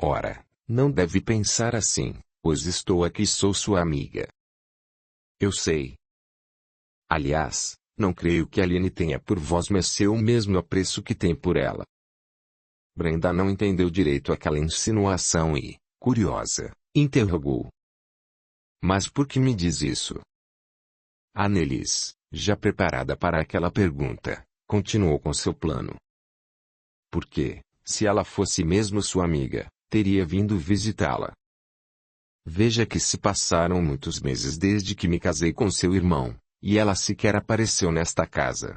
Ora, não deve pensar assim, pois estou aqui e sou sua amiga. Eu sei. Aliás, não creio que Aline tenha por você o mesmo apreço que tem por ela. Brenda não entendeu direito aquela insinuação e, curiosa, interrogou. Mas por que me diz isso? Annelise, já preparada para aquela pergunta, continuou com seu plano. Porque, se ela fosse mesmo sua amiga, teria vindo visitá-la. Veja que se passaram muitos meses desde que me casei com seu irmão, e ela sequer apareceu nesta casa.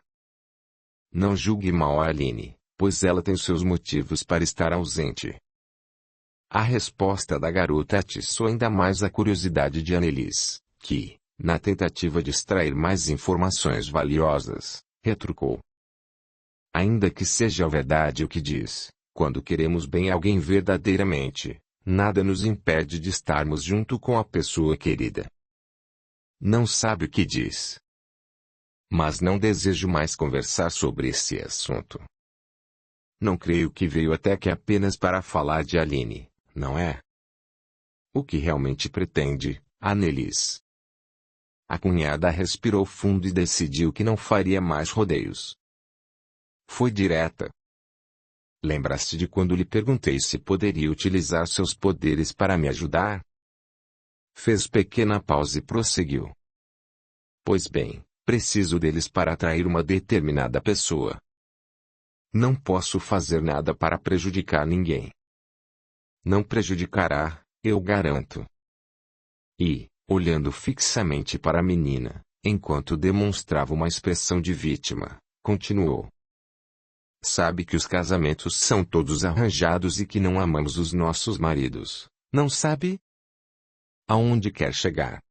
Não julgue mal a Aline, pois ela tem seus motivos para estar ausente. A resposta da garota atiçou ainda mais a curiosidade de Annelise, que, na tentativa de extrair mais informações valiosas, retrucou. Ainda que seja verdade o que diz, quando queremos bem alguém verdadeiramente, nada nos impede de estarmos junto com a pessoa querida. Não sabe o que diz. Mas não desejo mais conversar sobre esse assunto. Não creio que veio até aqui apenas para falar de Aline, não é? O que realmente pretende, Annelise? A cunhada respirou fundo e decidiu que não faria mais rodeios. Foi direta. Lembra-se de quando lhe perguntei se poderia utilizar seus poderes para me ajudar? Fez pequena pausa e prosseguiu. Pois bem, preciso deles para atrair uma determinada pessoa. Não posso fazer nada para prejudicar ninguém. Não prejudicará, eu garanto. E, olhando fixamente para a menina, enquanto demonstrava uma expressão de vítima, continuou. Sabe que os casamentos são todos arranjados e que não amamos os nossos maridos, não sabe? Aonde quer chegar?